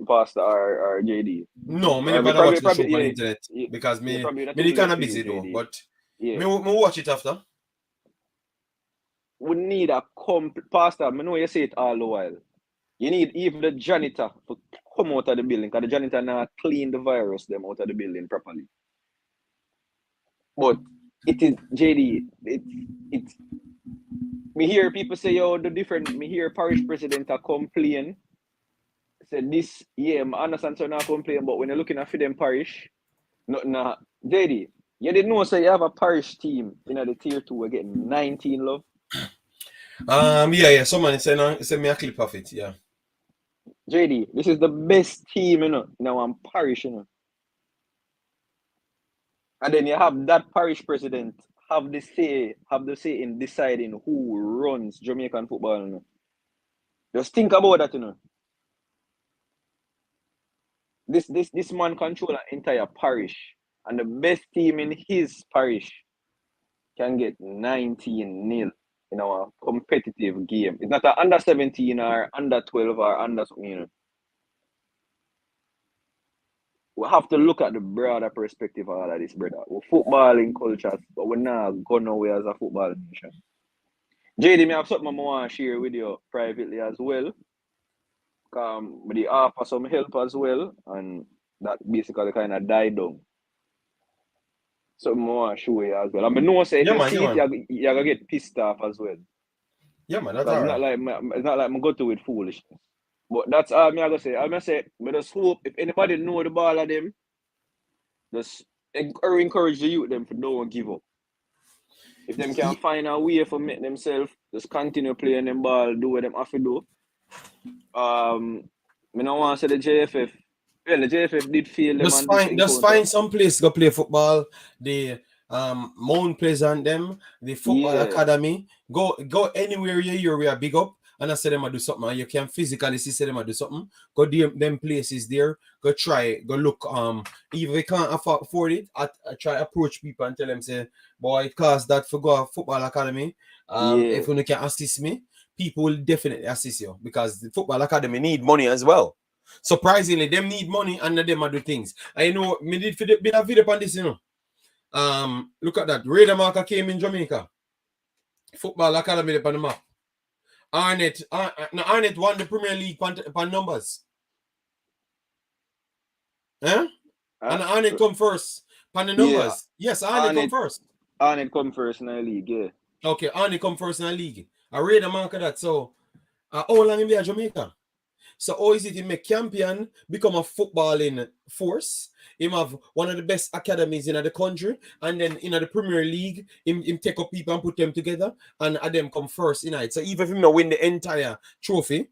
Pastor or JD. No, I never watch the show on the internet because me kind of busy though. But me watch it after. We need a Pastor, I know you say it all the while. You need even the janitor to come out of the building because the janitor now clean the virus them out of the building properly. But it is JD, it's me hear people say, yo, the different me hear parish president are complain. Say this, yeah, I understand so not complain, but when you're looking at them parish, no, JD, you didn't know so you have a parish team in the tier 2 we're getting 19 love. Yeah, someone send me a clip of it, yeah. JD, this is the best team, now I'm parish, And then you have that parish president have the say in deciding who runs Jamaican football, Just think about that, This man control an entire parish, and the best team in his parish can get 19-0 in our competitive game. It's not an under 17 or under 12 or under something, We have to look at the broader perspective of all of this, brother. We're footballing culture, but we're not going nowhere as a football nation. JD, I have something I want to share with you privately as well. But they offer some help as well, and that basically kind of died down. Something I want to show you as well. I know say if you see it, you're going to get pissed off as well. Yeah, man, that's all right. It's not like I'm going to with foolishness. But that's all I'm going to say. I'm going to say, I just hope if anybody know the ball of them, just encourage the youth them to don't give up. If them can find a way for make themselves, just continue playing them ball, do what them have to do. I don't want to say the JFF. Well, the JFF did fail them. Just find some place to play football. The Mount Pleasant them, the football academy. Go anywhere you hear we are big up. And I say them do something, and you can physically see them do something. Go them places there. Go try. Go look. If we can't afford it, I try approach people and tell them say, boy, it costs that for go football academy. If you can assist me, people will definitely assist you because the football academy need money as well. Surprisingly, them need money and them do things. I know me did been a video on this, look at that. Radar Marker came in Jamaica. Football academy on the map. Arnett won the Premier League on numbers. Huh? And Arnett come first on the numbers. Yes, Arnett come first. Arnett come first in the league, yeah. Okay, Arnett come first in the league. I read the mark of that. So, how long in Jamaica? So, how is it in make Campion become a footballing force? Him have one of the best academies in the country, and then in the Premier League, him take up people and put them together, and them come first in it. So even if him not win the entire trophy,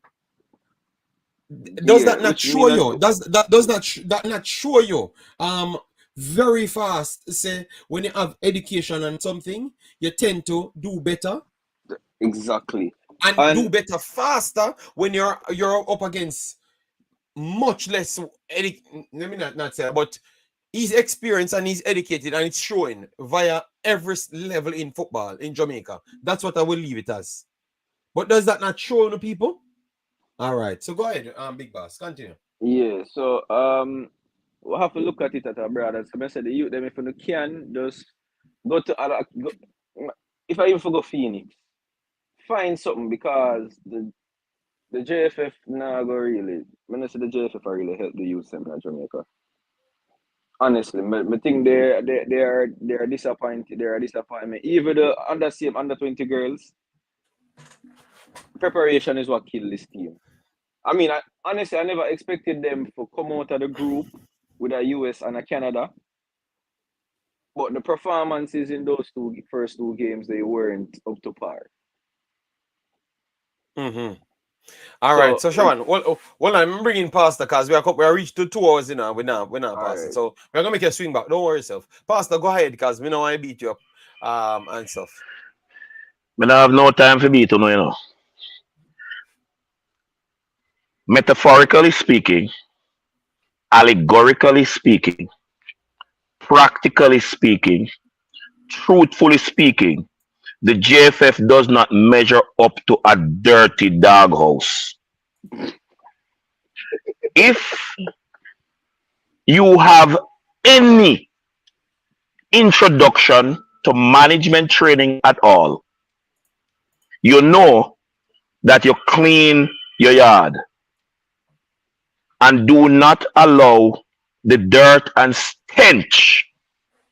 does that not show you? Does that not show you? Very fast. Say when you have education and something, you tend to do better. Exactly. And do better faster when you're up against much less let me not say, but he's experienced and he's educated, and it's showing via every level in football in Jamaica. That's what I will leave it as. But does that not show the people? All right, so go ahead, Big Boss, continue. Yeah, so we have to look at it at our brothers. So I said the youth them if you can just go to other if I even go Phoenix, find something because the JFF now go really when I say the JFF are really help the youth them in Jamaica. Honestly, I think they're disappointed. They're a disappointment. Even the under 20 girls, preparation is what killed this team. I mean, honestly, I never expected them to come out of the group with a US and a Canada. But the performances in those first two games, they weren't up to par. Mm-hmm. All right, so Shawan, well, I'm bringing Pastor because we are reached to 2 hours, we're not Pastor. Right. So we're gonna make a swing back. Don't worry yourself. Pastor, go ahead because we know I beat you up and stuff. I don't have no time for beat you, Metaphorically speaking, allegorically speaking, practically speaking, truthfully speaking, the JFF does not measure up to a dirty doghouse. If you have any introduction to management training at all, you know that you clean your yard and do not allow the dirt and stench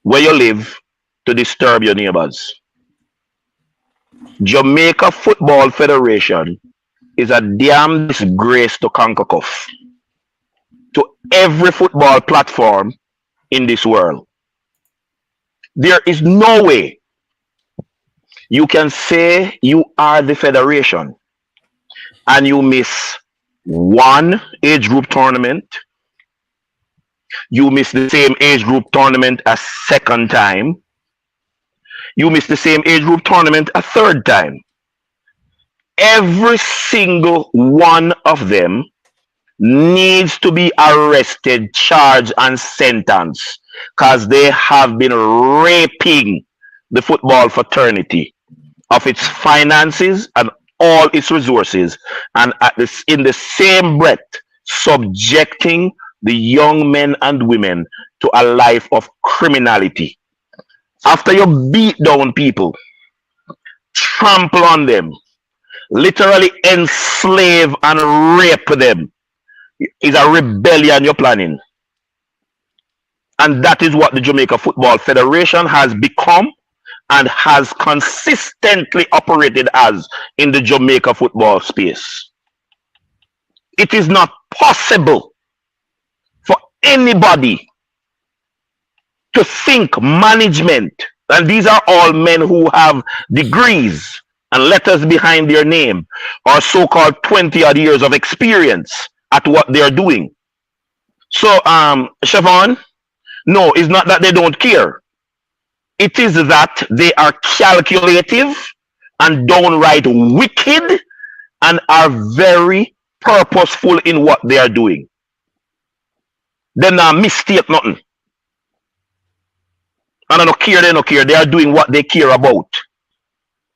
where you live to disturb your neighbors. Jamaica Football Federation is a damn disgrace to Concacaf, to every football platform in this world. There is no way you can say you are the federation and you miss one age group tournament, you miss the same age group tournament a second time, you miss the same age group tournament a third time. Every single one of them needs to be arrested, charged, and sentenced because they have been raping the football fraternity of its finances and all its resources, and in the same breath subjecting the young men and women to a life of criminality. After you beat down people, trample on them, literally enslave and rape them, is a rebellion you're planning. And that is what the Jamaica Football Federation has become and has consistently operated as in the Jamaica football space. It is not possible for anybody to think management, and these are all men who have degrees and letters behind their name, or so-called 20-odd years of experience at what they're doing. So, Siobhan, no, it's not that they don't care. It is that they are calculative and downright wicked and are very purposeful in what they are doing. They're not mistake nothing. And I don't care, they don't care. They are doing what they care about.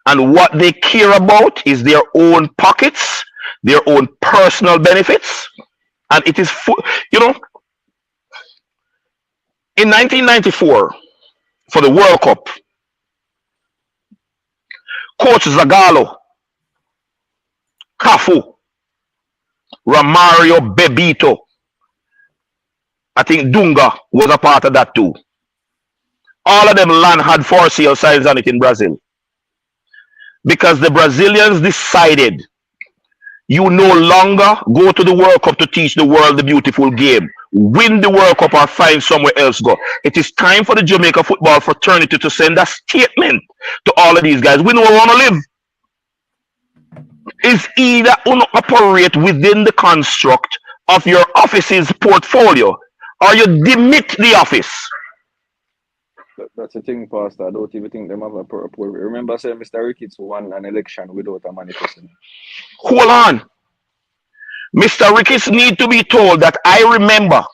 And what they care about is their own pockets, their own personal benefits. And it is, in 1994, for the World Cup, Coach Zagallo, Cafu, Romario Bebito, I think Dunga was a part of that too. All of them land had for sale signs on it in Brazil. Because the Brazilians decided you no longer go to the World Cup to teach the world the beautiful game. Win the World Cup or find somewhere else go. It is time for the Jamaica football fraternity to send a statement to all of these guys. We know where we want to live. It's either you operate within the construct of your office's portfolio or you demit the office. That's the thing, Pastor. I don't even think them have a purpose. Remember, saying Mr. Ricketts won an election without a manifesto. Hold on. Mr. Ricketts need to be told that I remember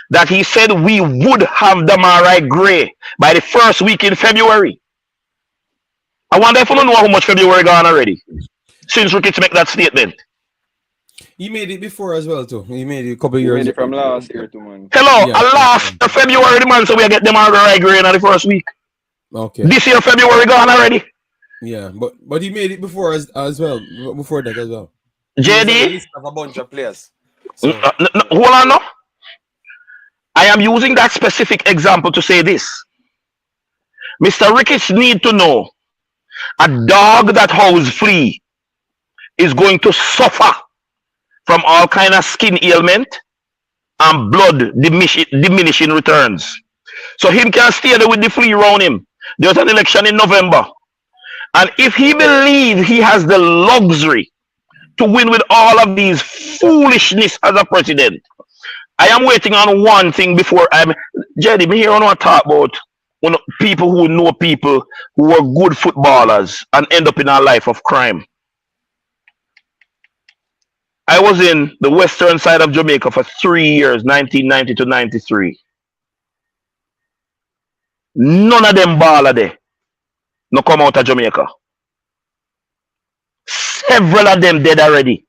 that he said we would have Damarai Gray by the first week in February. I wonder if you don't know how much February gone already since Ricketts make that statement. He made it before as well too. He made it a couple He years made it from ago. last year too, man. Hello, Yeah. last February, man, so we get them on the right grade in the first week. Okay. This year, February gone already. Yeah, but he made it before as well. Before that as well. JD, List of a bunch of players. So, hold on now. I am using that specific example to say this. Mr. Ricketts need to know a dog that howls free is going to suffer from all kind of skin ailment and blood diminishing returns. So him can stay there with the flea around him. There's an election in November. And if he believes he has the luxury to win with all of these foolishness as a president, I am waiting on one thing before I'm... Jedi, me here I want to talk about people who know people who were good footballers and end up in a life of crime. I was in the western side of Jamaica for 3 years, 1990 to 93. None of them baller there no come out of Jamaica. Several of them dead already.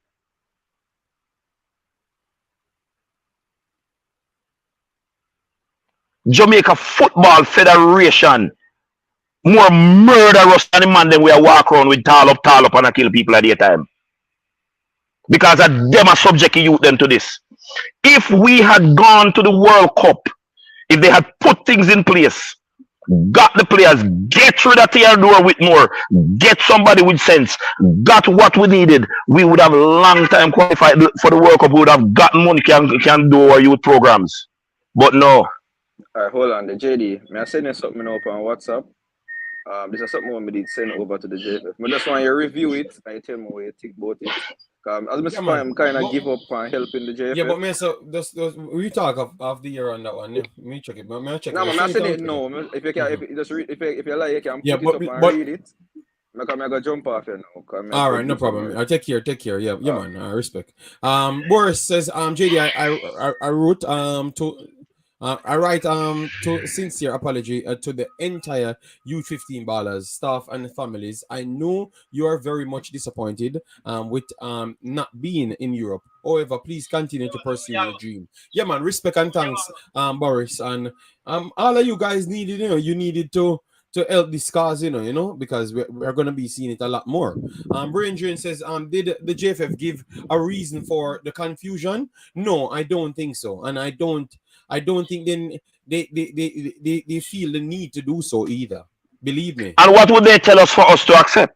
Jamaica Football Federation more murderous than the man them we are walk around with tall up and a kill people at the time. Because of them are subject youth them to this. If we had gone to the World Cup, if they had put things in place, got the players, get rid of Theodore Whitmore, get somebody with sense, got what we needed, we would have long time qualified for the World Cup. We would have gotten money can do our youth programs. But no. Alright, hold on. The JD, may I send you something up on WhatsApp? This is something I did send over to the JFF. I just want you to review it and you tell me what you think about it. As I'm kind of give up on helping the JFF. Yeah, but man, so we talk of the year on that one. Yeah, me check it. But man, check no, it. I'm not saying it. No, if you can, if you like, you can put it up and read it. I'm gonna jump off here now. All right, no problem. I'll take care. Yeah, man. I respect. Boris says, JD, I wrote I write to sincere apology to the entire U15 ballers, staff, and families. I know you are very much disappointed with not being in Europe. However, please continue to pursue your dream. Yeah, man. Respect and thanks, Boris, and all of you guys needed. You needed to help this cause, because we're going to be seeing it a lot more. Brain Drain says, did the JFF give a reason for the confusion? No, I don't think so, and I don't think they feel the need to do so either. Believe me. And what would they tell us for us to accept?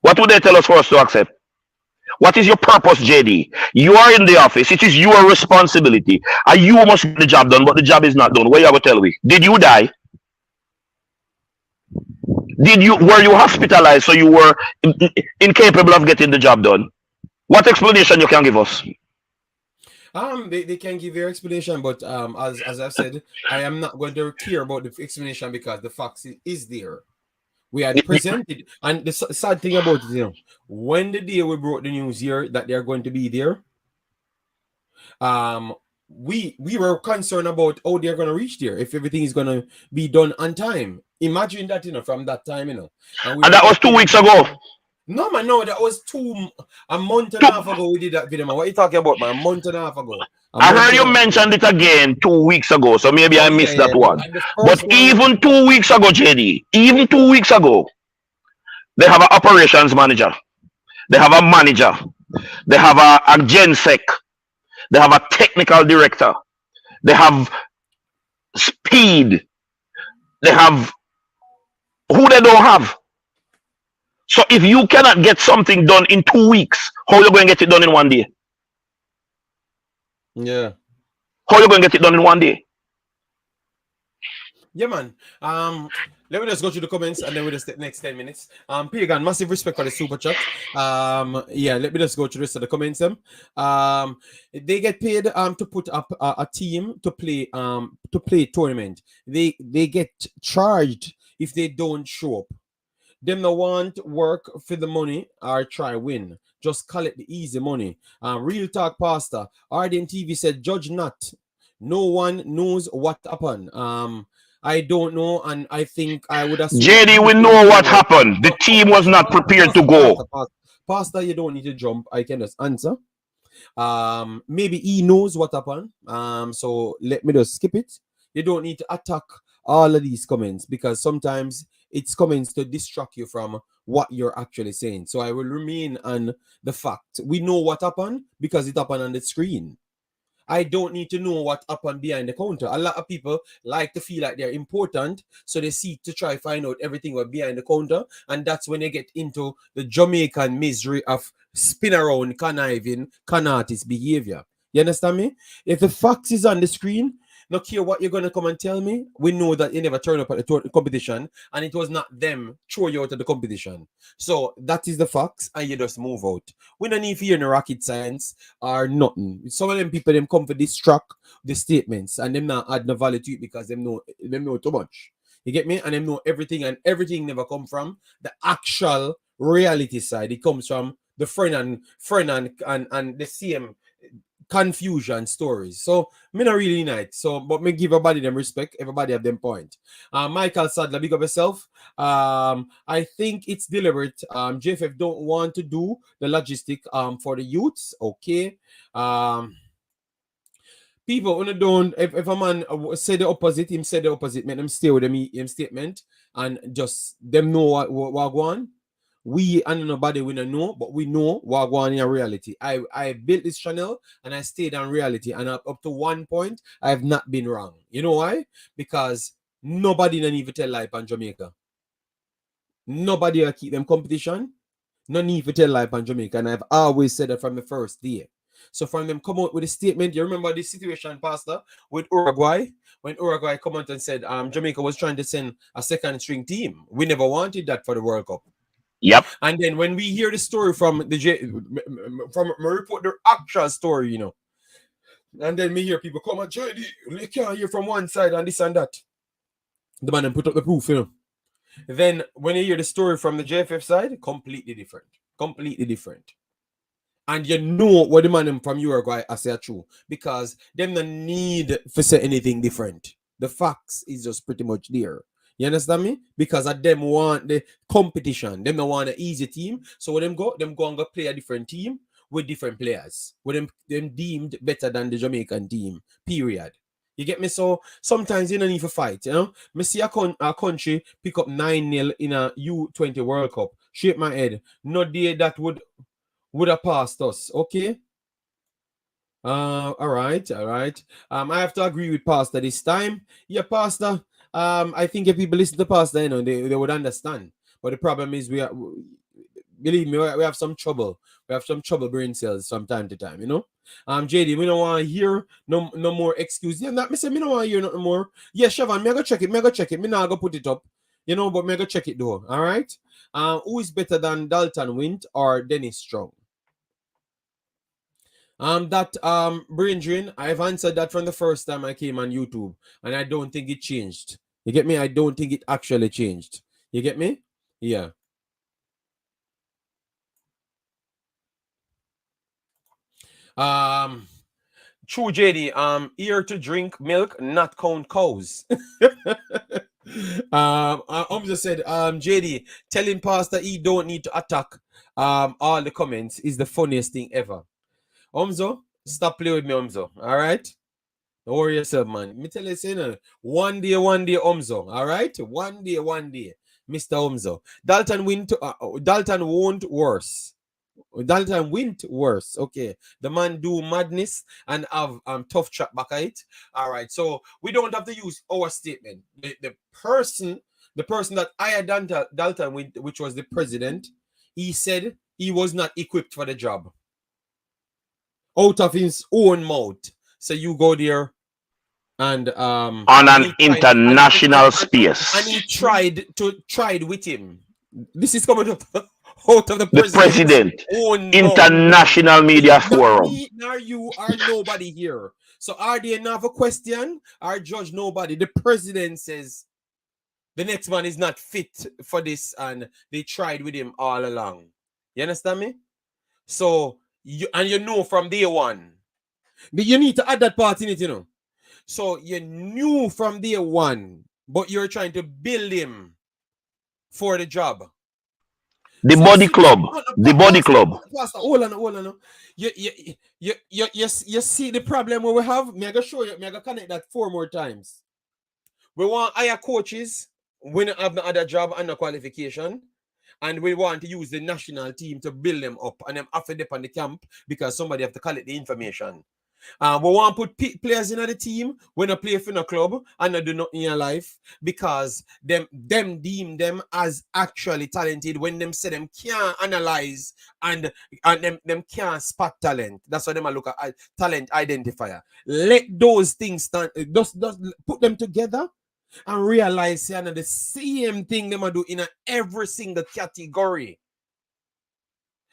What would they tell us for us to accept? What is your purpose, JD? You are in the office. It is your responsibility. And you must get the job done, but the job is not done. What you going to tell me? Did you die? Were you hospitalized so you were incapable of getting the job done? What explanation you can give us? They can give their explanation, but as I've said, I am not going to care about the explanation because the fact is there. We had presented, and the sad thing about it, when the day we brought the news here that they're going to be there, we were concerned about how they're going to reach there, if everything is going to be done on time. Imagine that, from that time, and that was 2 weeks ago. No, man, no, that was a month and a half ago we did that video, man. What are you talking about, man? A month and a half ago. I heard you mentioned it again 2 weeks ago, so maybe I missed that one. But even 2 weeks ago, JD, even 2 weeks ago, they have an operations manager, they have a manager, they have a gensec, they have a technical director, they have speed, they have who they don't have. So if you cannot get something done in 2 weeks, how are you going to get it done in 1 day? Yeah. How are you going to get it done in 1 day? Yeah, man. Let me just go through the comments and then we'll just take the next 10 minutes. Pagan, massive respect for the super chat. Yeah, let me just go through the rest of the comments. They get paid to put up a team to play tournament. They get charged if they don't show up. Them no want work for the money or try win. Just collect the easy money. Real talk, Pastor. Arden TV said, judge not. No one knows what happened. I don't know, and I think I would have. JD, we know what happened. The team was not prepared to go. Pastor, you don't need to jump. I can just answer. Maybe he knows what happened. So let me just skip it. You don't need to attack all of these comments because sometimes it's comments to distract you from what you're actually saying. So I will remain on the fact. We know what happened because it happened on the screen. I don't need to know what happened behind the counter. A lot of people like to feel like they're important, so they seek to try find out everything what behind the counter, and that's when they get into the Jamaican misery of spin around, conniving, con artist behavior. You understand me? If the facts is on the screen, no care what you're gonna come and tell me, we know that you never turn up at the competition, and it was not them throw you out of the competition. So that is the facts, and you just move out. We don't need to hear no rocket science or nothing. Some of them people them come for distract the statements, and them not add no value to it because them know too much. You get me? And them know everything, and everything never come from the actual reality side. It comes from the friend and the same confusion stories. So me not really night. So but me give everybody them respect, everybody have them point. Michael Sadler, big up yourself. I think it's deliberate. JFF don't want to do the logistic for the youths. Okay. People when don't if a man say the opposite, him say the opposite, make them stay with him statement and just them know what go on. We and nobody we don't know, but we know what going on in reality. I built this channel and I stayed on reality, and up to one point I have not been wrong. You know why? Because nobody don't even tell lie on Jamaica. Nobody will keep them competition. No need to tell lie on Jamaica, and I've always said that from the first day. So from them come out with a statement, you remember this situation, Pastor, with Uruguay, when Uruguay come out and said Jamaica was trying to send a second string team. We never wanted that for the World Cup. Yep. And then when we hear the story from from report the actual story, you know, and then we hear people come and JD, you can't hear from one side and this and that. The man then put up the proof, you know. Then when you hear the story from the JFF side, completely different. Completely different. And you know what the man from Uruguay I say true. Because them no need to say anything different. The facts is just pretty much there. You understand me? Because of them want the competition. Them don't want an easy team. So when them go and go play a different team with different players. With them deemed better than the Jamaican team. Period. You get me? So sometimes you don't need to fight, you know? Me see a country pick up 9-0 in a U20 World Cup. Shake my head. No day that would have passed us. Okay? All right. I have to agree with Pastor this time. Yeah, Pastor. I think if people listen to Pastor, you know, they would understand. But the problem is believe me, we have some trouble. We have some trouble brain cells from time to time, you know. JD, we don't want to hear no more excuses. Yeah, me say me don't want to hear nothing more. Yeah, Siobhan, me go check it. Me not go put it up. You know, but me go check it though. All right. Who is better than Dalton Wint or Dennis Strong? Brain drain, I've answered that from the first time I came on YouTube, and I don't think it changed. You get me? I don't think it actually changed. You get me? Yeah. True JD, here to drink milk, not count cows. Just said, JD, telling Pastor he don't need to attack all the comments is the funniest thing ever. Omzo, stop playing with me, Omzo. All right? Don't worry yourself, man. Me tell you, say, no, one day, Omzo. All right? One day, Mr. Omzo. Dalton won't worse. Dalton went worse. Okay. The man do madness and have tough chat back at it. All right. So we don't have to use our statement. The person that hired Dalton went, which was the president, he said he was not equipped for the job. Out of his own mouth. So you go there and on an international space. And he tried with him. This is coming out of the president own international media forum. Nor you are nobody here. So are they not a question? Or judge nobody? The president says the next man is not fit for this, and they tried with him all along. You understand me? So you know from day one. But you need to add that part in it, you know. So you knew from day one, but you're trying to build him for the job. The body club. The body club. Pastor, hold on. You see the problem we have? Me I go show you. Me I go connect that 4 more times. We want hire coaches. We don't have no other job and no qualification. And we want to use the national team to build them up and them after them on the camp because somebody have to collect the information. We want to put players in the team when they play for the club and they do nothing in your life because them deem them as actually talented when them say them can't analyze and them can't spot talent. That's why them look at talent identifier. Let those things stand. Just put them together and realize the same thing them do in every single category.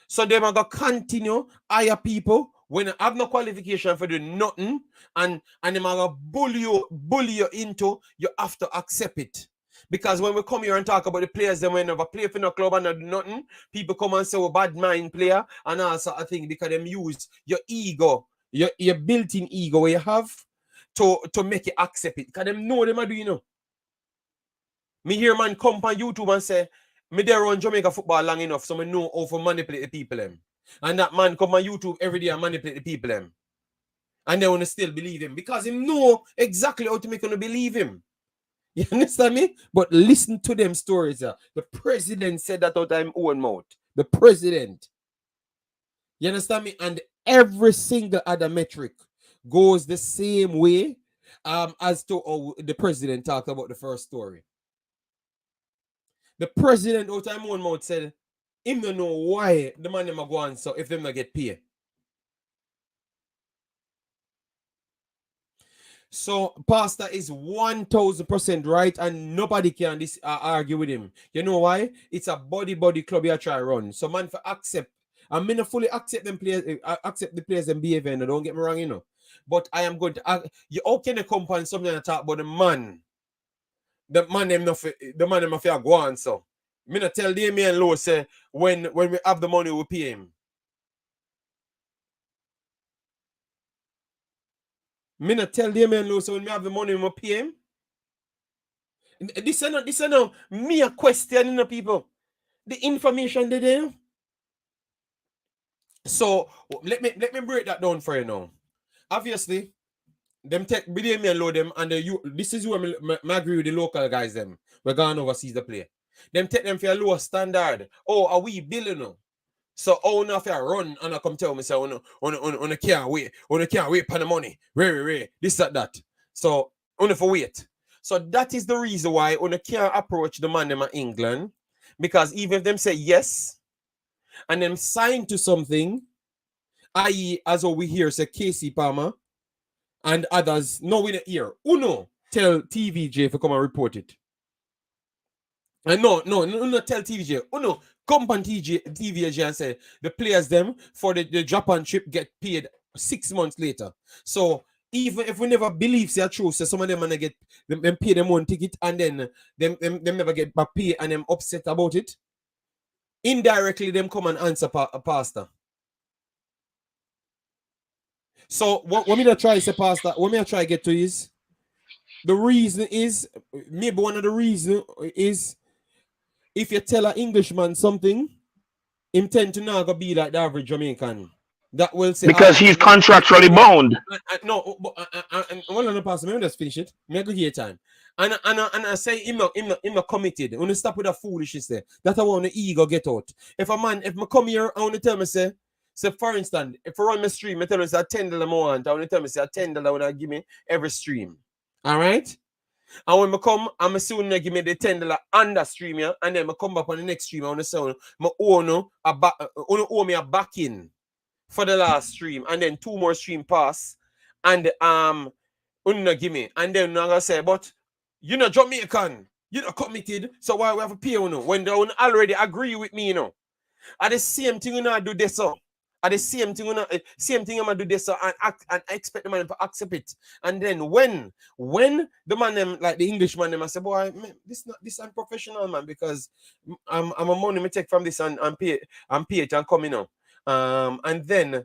So them are going to continue hire people when you have no qualification for doing nothing, and them are going to bully you into, you have to accept it. Because when we come here and talk about the players, then we never play for no club and do nothing, people come and say, well, bad mind player, and all sort of thing, because them use your ego, your built-in ego where you have to make you accept it. Because them know them are doing, Me hear man come on YouTube and say, me there run Jamaica football long enough, so I know how to manipulate the people them. And that man come on YouTube every day and manipulate the people them. And they want to still believe him. Because he know exactly how to make them believe him. You understand me? But listen to them stories. The president said that out of his own mouth. The president. You understand me? And every single other metric goes the same way as to how the president talked about the first story. The president out of his own mouth said, him don't know why the man them go on so if them not get paid. So Pastor is 1000% right, and nobody can argue with him. You know why? It's a body club you try to run. So man for accept. I mean I fully accept them players, accept the players and behavior. No, don't get me wrong, But I am going to how can you come on something and talk about the man? The man them not go on so. Me not tell Damien Lowe say when we have the money we pay him. Me not tell Damien Lowe so when we have the money we pay him. This is not me a question, people. The information they there. So let me break that down for you now. Obviously, them take Damien Lowe them and this is where I agree with the local guys them. We're going overseas the play. Them take them for a lower standard. Oh, are we billing? So, now if I run and I come tell me, say, on can't wait. On can't wait for the money. Ray. This, that. So, on for wait. So, that is the reason why on can't approach the man in England. Because even if them say yes, and them sign to something, i.e., as we hear, say Casey Palmer, and others, no, we don't hear. Uno, tell TVJ to come and report it. And no, tell TVJ. Uno, come on TVJ and say the players them for the Japan trip get paid 6 months later. So even if we never believe say true, so some of them gonna get them pay them one ticket and then them never get back pay and them upset about it. Indirectly, them come and answer a pastor. So what me to try say, Pastor, what me to try get to is the reason is maybe one of the reasons is if you tell an Englishman something, him tend to not go be like the average Jamaican. That will say because he's contractually bound. No, but one of the pastor, let me just finish it. Me go here time. And I say him not committed. When you stop with that foolishness there, that I want the ego get out. If I come here, I want to tell me say for instance, if I run my stream, I tell me say $10 more want. I want to tell me say $10 when I give me every stream. All right. And when I come, I'm soon give me the $10 under stream here, and then I come back on the next stream. I want to say, I owe me a back in for the last stream, and then 2 more stream pass, and give me, and then I'm gonna say, but you know Jamaican, you not committed, so why we have to pay when they already agree with me, At the same thing, you do this so. At the same thing, I'm gonna do this and expect the man to accept it. And then when the man them like the Englishman them I say, boy, man, this unprofessional man because I'm a money me take from this and pay it and come and then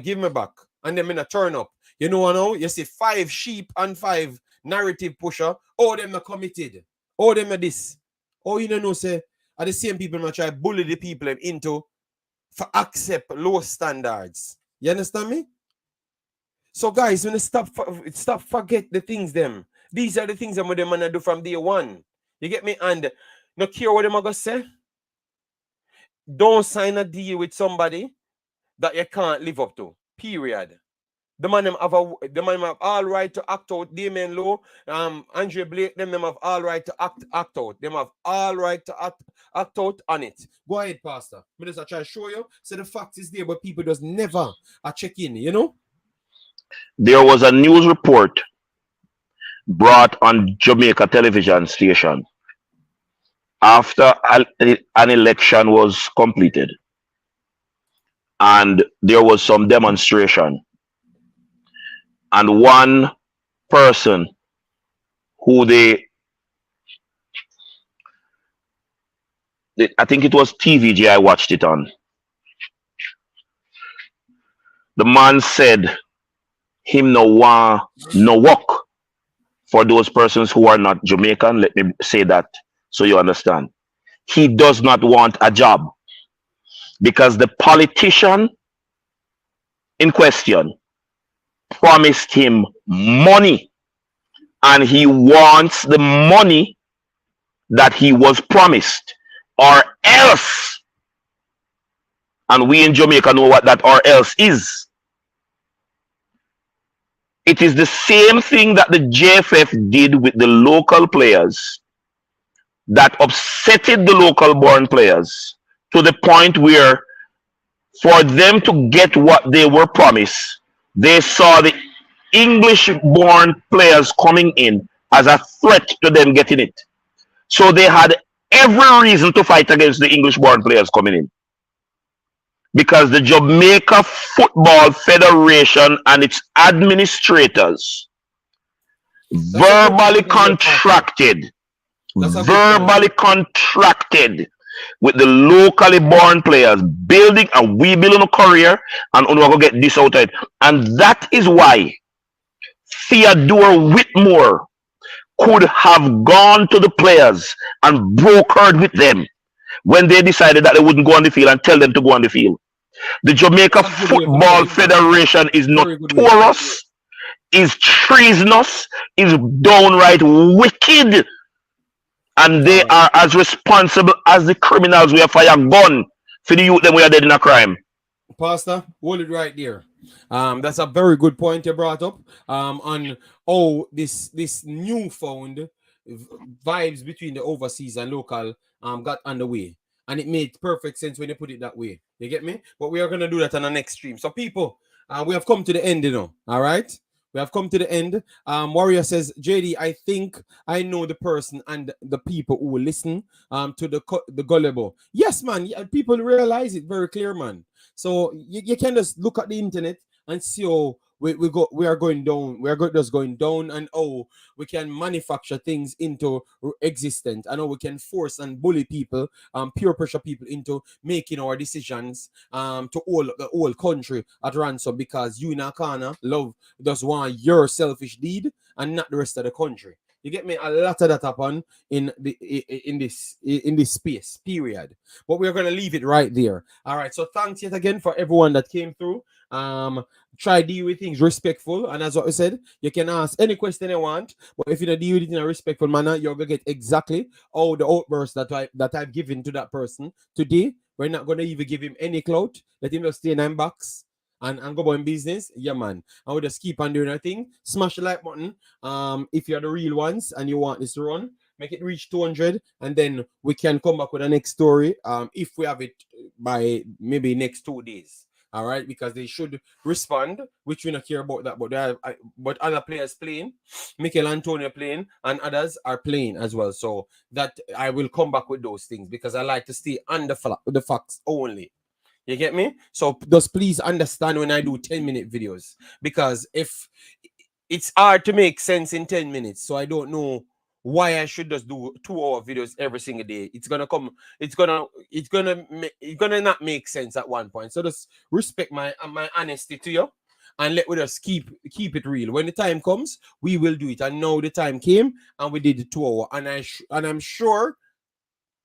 give me back and then me turn up. You know what now? You see 5 sheep and 5 narrative pusher. Oh, them not committed. Oh, them are this. Oh, you know say are the same people that try to bully the people into for accept low standards. You understand me? So guys, when you stop forget the things them. These are the things that them gonna do from day one. You get me? And no care what them gonna say. Don't sign a deal with somebody that you can't live up to. Period. The man them have all right to act out. Damien Lowe, Andre Blake, them have all right to act out. Them have all right to act out on it. Go ahead, Pastor. I just try to show you. So the fact is there, but people just never check in, you know? There was a news report brought on Jamaica television station after an election was completed, and there was some demonstration, and one person who I think it was TVG I watched it on, the man said him no work for those persons who are not Jamaican. Let me say that so you understand. He does not want a job because the politician in question promised him money, and he wants the money that he was promised, or else. And we in Jamaica know what that or else is. It is the same thing that the JFF did with the local players that upsetted the local born players to the point where for them to get what they were promised, they saw the English born players coming in as a threat to them getting it. So they had every reason to fight against the English born players coming in. Because the Jamaica Football Federation and its administrators verbally contracted with the locally born players, building, and we building a career, and we're going to get this out of it. And that is why Theodore Whitmore could have gone to the players and brokered with them when they decided that they wouldn't go on the field and tell them to go on the field. The Jamaica Football Federation is notorious, is treasonous, is downright wicked, and they are as responsible as the criminals who have fire gun for the youth them we are dead in a crime. Pastor, hold it right there. That's a very good point you brought up. On this newfound vibes between the overseas and local got underway. And it made perfect sense when you put it that way. You get me? But we are going to do that on the next stream. So people, we have come to the end, you know. All right? We have come to the end. Warrior says, JD, I think I know the person and the people who will listen to the gullible. Yes, man. People realize it very clear, man. So you can just look at the internet and see how we are going down. We are just going down, and we can manufacture things into existence. I know we can force and bully people, peer pressure people into making our decisions to all the whole country at ransom because you in a corner love just want your selfish deed and not the rest of the country. You get me? A lot of that happen in this space, period. But we're gonna leave it right there. All right. So thanks yet again for everyone that came through. Try deal with things respectful, and as what we said, you can ask any question you want, but if you don't deal with it in a respectful manner, you're gonna get exactly all the outbursts that I've given to that person today. We're not gonna even give him any clout. Let him just stay in his box and go about in business. Yeah, man. I would just keep on doing our thing. Smash the like button. If you're the real ones and you want this to run, make it reach 200, and then we can come back with the next story. If we have it by maybe next 2 days. All right, because they should respond, which we don't care about that. But other players playing, Mikel Antonio playing, and others are playing as well. So that I will come back with those things because I like to stay on the facts only. You get me? So just please understand when I do 10-minute videos, because if it's hard to make sense in 10 minutes, so I don't know why I should just do 2-hour videos every single day. It's gonna not make sense at one point. So just respect my honesty to you, and let us keep it real. When the time comes, we will do it. And now the time came, and we did the 2 hour. And I'm sure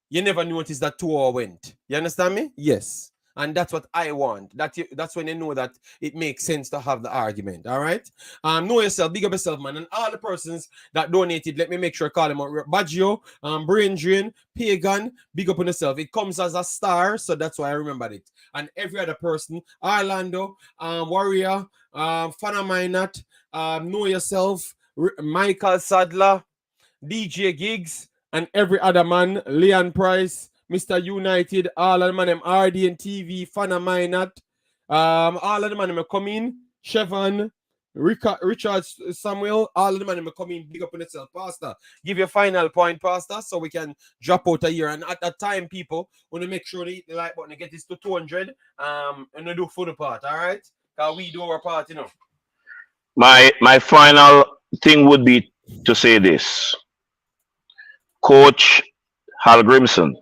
you never notice that 2 hours went. You understand me? Yes. And that's what I want. That's when you know that it makes sense to have the argument. All right. Know yourself, big up yourself, man. And all the persons that donated, let me make sure I call them out. Baggio, Brain Drain, Pagan, big up on yourself. It comes as a star, so that's why I remembered it. And every other person, Orlando, Warrior, Fana Minot, Know Yourself, Michael Sadler, DJ Gigs, and every other man, Leon Price, Mr. United, all of them, RD and TV, Fana Minot, all of them come in, Chevon, Richard Samuel, all of them come in, big up on itself. Pastor, give your final point, Pastor, so we can drop out a year. And at that time, people, want to make sure they hit the like button, get this to 200, and they do for the part, all right? Because we do our part, you know. My final thing would be to say this. Coach Hal Grimson,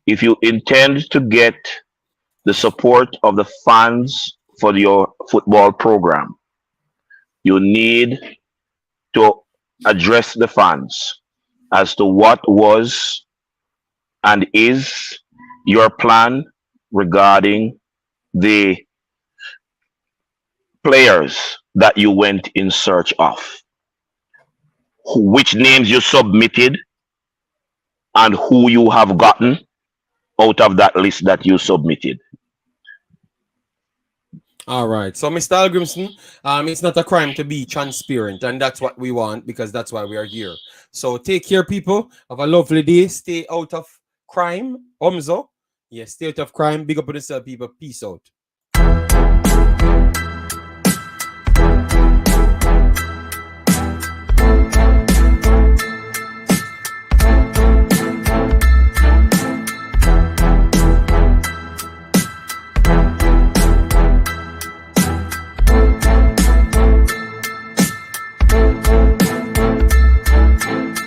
if you intend to get the support of the fans for your football program, you need to address the fans as to what was and is your plan regarding the players that you went in search of, which names you submitted, and who you have gotten out of that list that you submitted. All right. So, Mr. Algrimson, it's not a crime to be transparent, and that's what we want because that's why we are here. So, take care, people. Have a lovely day. Stay out of crime. Omzo. Yes, stay out of crime. Big up on yourself, people. Peace out.